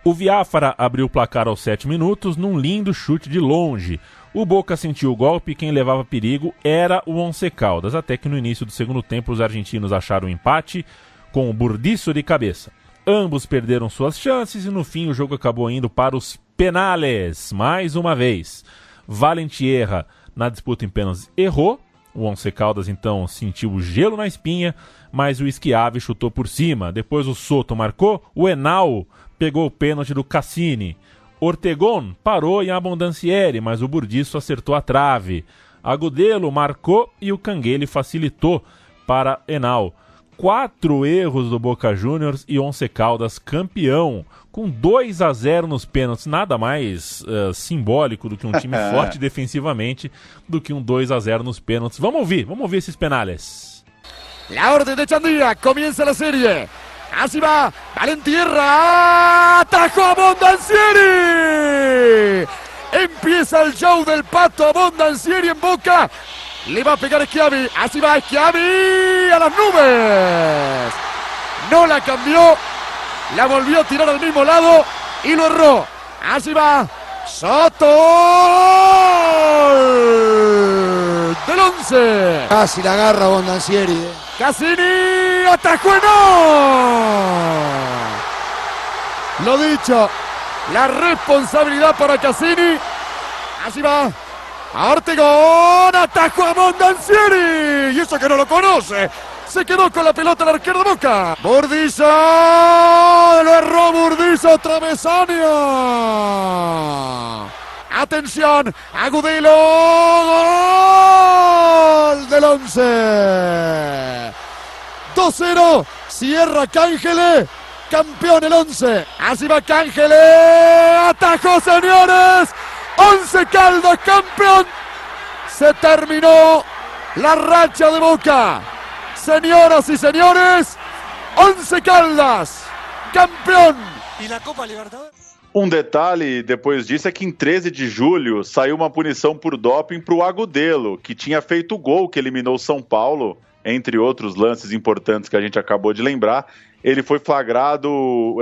O Viáfara abriu o placar aos 7 minutos num lindo chute de longe. O Boca sentiu o golpe e quem levava perigo era o Once Caldas, até que no início do segundo tempo os argentinos acharam o empate com o Burdiço de cabeça. Ambos perderam suas chances e no fim o jogo acabou indo para os penales, mais uma vez. Valentierra, na disputa em pênaltis, errou. O Once Caldas então sentiu o gelo na espinha, mas o Schiavi chutou por cima. Depois o Soto marcou, o Henao pegou o pênalti do Cassini. Ortegon parou em Abondanzieri, mas o Burdiço acertou a trave. Agudelo marcou e o Canguele facilitou para Henao. 4 erros do Boca Juniors e Once Caldas campeão, com 2-0 nos pênaltis. Nada mais simbólico do que um time forte defensivamente do que um 2-0 nos pênaltis. Vamos ouvir esses penales. La orden de Chandía, comienza la serie. Así va, Valentierra, atajó a Abondanzieri. Empieza el show del Pato Abondanzieri en Boca. Le va a pegar Schiavi, así va Schiavi a las nubes. No la cambió, la volvió a tirar al mismo lado y lo erró. Así va Soto del 11. Casi la agarra Abondanzieri. Cassini atajó y no. Lo dicho, la responsabilidad para Cassini. Así va. A Ortegon, atajó a Abondanzieri. Y eso que no lo conoce. Se quedó con la pelota el arquero de Boca. Burdizo. Lo erró Burdizo. Travesaño. Atención. Agudelo. Gol del 11. 2-0. Cierra Cángele. Campeón el 11. Así va Cángele. Atajó, señores. Once Caldas campeón. Se terminó la racha de Boca. Señoras y señores, Once Caldas campeón. ¿Y la Copa Libertadores? Um detalhe depois disso é que em 13 de julho saiu uma punição por doping para o Agudelo, que tinha feito o gol que eliminou São Paulo, entre outros lances importantes que a gente acabou de lembrar. Ele foi flagrado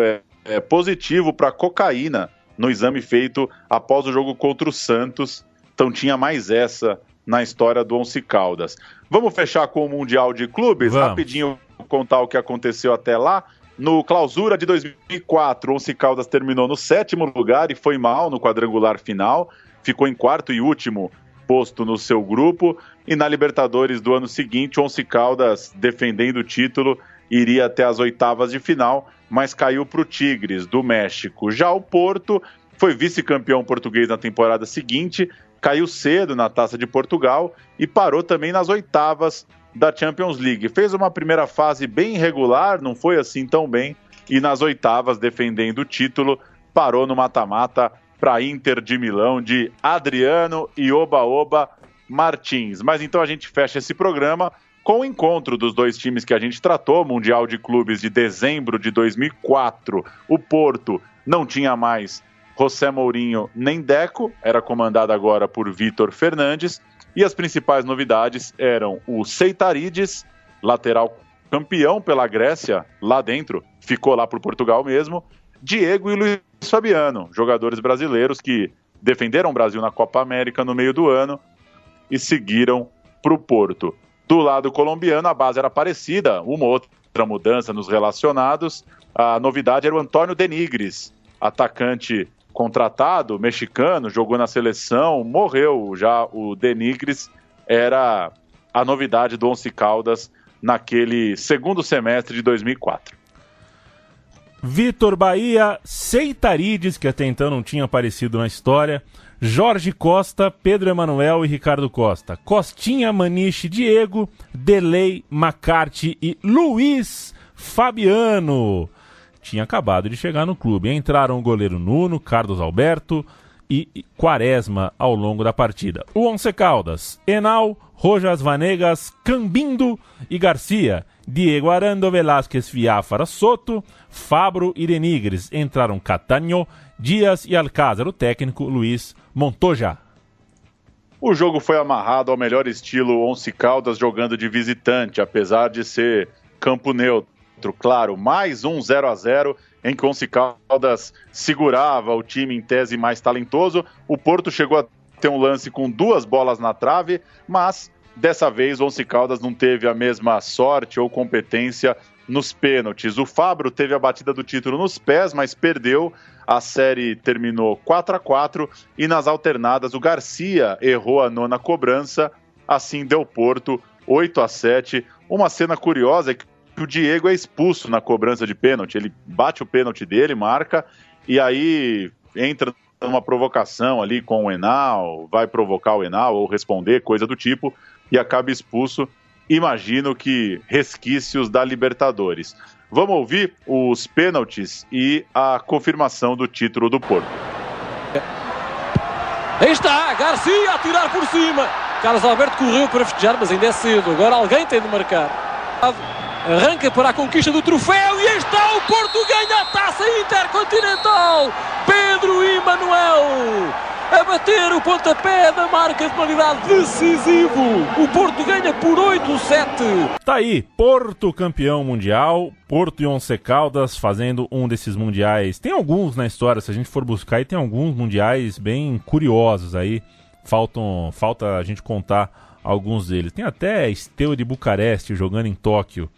positivo para cocaína no exame feito após o jogo contra o Santos. Então tinha mais essa na história do Once Caldas. Vamos fechar com o Mundial de Clubes? Vamos. Rapidinho contar o que aconteceu até lá. No Clausura de 2004, o Once Caldas terminou no 7º lugar e foi mal no quadrangular final. Ficou em 4º e último posto no seu grupo. E na Libertadores do ano seguinte, o Once Caldas, defendendo o título, iria até as 8ª de final, mas caiu para o Tigres, do México. Já o Porto foi vice-campeão português na temporada seguinte, caiu cedo na Taça de Portugal e parou também nas 8ª da Champions League. Fez uma primeira fase bem irregular, não foi assim tão bem, e nas 8ª, defendendo o título, parou no mata-mata para a Inter de Milão de Adriano e Oba-Oba Martins. Mas então a gente fecha esse programa com o encontro dos dois times que a gente tratou, Mundial de Clubes de dezembro de 2004. O Porto não tinha mais José Mourinho nem Deco, era comandado agora por Vítor Fernandes, e as principais novidades eram o Seitarídis, lateral campeão pela Grécia, lá dentro, ficou lá por Portugal mesmo, Diego e Luiz Fabiano, jogadores brasileiros que defenderam o Brasil na Copa América no meio do ano e seguiram para o Porto. Do lado colombiano, a base era parecida, uma outra mudança nos relacionados. A novidade era o Antônio Denigres, atacante contratado, mexicano, jogou na seleção, morreu. Já o Denigres era a novidade do Once Caldas naquele segundo semestre de 2004. Vitor Bahia, Seitarídis, que até então não tinha aparecido na história, Jorge Costa, Pedro Emanuel e Ricardo Costa, Costinha, Maniche, Diego, Delay, McCarthy e Luiz Fabiano. Tinha acabado de chegar no clube. Entraram o goleiro Nuno, Carlos Alberto e Quaresma ao longo da partida. O Once Caldas, Henao, Rojas Vanegas, Cambindo e Garcia, Diego Arando, Velázquez, Fiáfara, Soto, Fabro e Denigres. Entraram Catanho, Dias e Alcázar, o técnico Luiz Montoya. O jogo foi amarrado ao melhor estilo Once Caldas jogando de visitante, apesar de ser campo neutro. Claro, mais um 0-0 em que o Once Caldas segurava o time em tese mais talentoso. O Porto chegou a ter um lance com 2 bolas na trave, mas dessa vez o Once Caldas não teve a mesma sorte ou competência nos pênaltis. O Fabro teve a batida do título nos pés, mas perdeu. A série terminou 4-4 e nas alternadas o Garcia errou a 9ª cobrança. Assim deu Porto 8-7. Uma cena curiosa é que o Diego é expulso na cobrança de pênalti. Ele bate o pênalti dele, marca, e aí entra numa provocação ali com o Henao, vai provocar o Henao ou responder, coisa do tipo, e acaba expulso. Imagino que resquícios da Libertadores. Vamos ouvir os pênaltis e a confirmação do título do Porto. Aí está, Garcia a tirar por cima. Carlos Alberto correu para festejar, mas ainda é cedo. Agora alguém tem de marcar. Arranca para a conquista do troféu e aí está, o Porto ganha a Taça Intercontinental. Pedro Emanuel a bater o pontapé da marca de penalidade decisivo. O Porto ganha por 8-7. Tá aí, Porto campeão mundial, Porto e Once Caldas fazendo um desses mundiais. Tem alguns na história, se a gente for buscar, e tem alguns mundiais bem curiosos aí. Falta a gente contar alguns deles. Tem até Steaua de Bucareste jogando em Tóquio.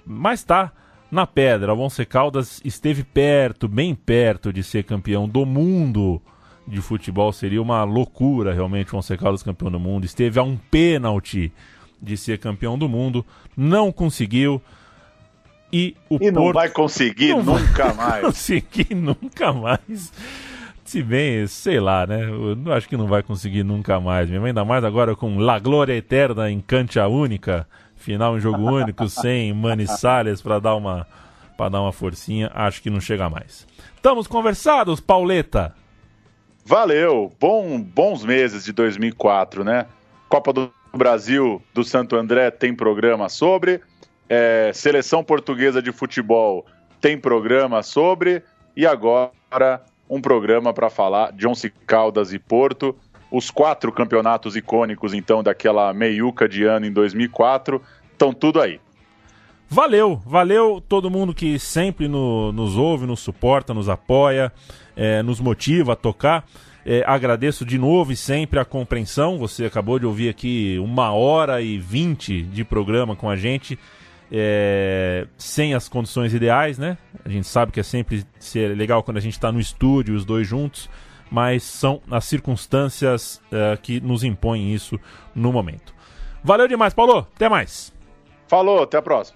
Mas tá na pedra. O Once Caldas esteve perto, bem perto de ser campeão do mundo de futebol. Seria uma loucura realmente o Once Caldas campeão do mundo. Esteve a um pênalti de ser campeão do mundo. Não conseguiu. E Porto não vai conseguir nunca mais. Conseguir nunca mais. Se bem, sei lá, né? Eu acho que não vai conseguir nunca mais mesmo. Ainda mais agora com La Glória Eterna em Cancha Única. Final em jogo único, sem Manizales para dar uma forcinha. Acho que não chega mais. Estamos conversados, Pauleta? Valeu. Bons meses de 2004, né? Copa do Brasil do Santo André tem programa sobre. Seleção Portuguesa de Futebol tem programa sobre. E agora um programa para falar de Once Caldas e Porto. Os 4 campeonatos icônicos, então, daquela meiuca de ano em 2004, estão tudo aí. Valeu todo mundo que sempre nos ouve, nos suporta, nos apoia, nos motiva a tocar. Agradeço de novo e sempre a compreensão. Você acabou de ouvir aqui 1h20 de programa com a gente, sem as condições ideais, né? A gente sabe que é sempre legal quando a gente está no estúdio, os dois juntos, mas são as circunstâncias que nos impõem isso no momento. Valeu demais, Paulo. Até mais. Falou, até a próxima.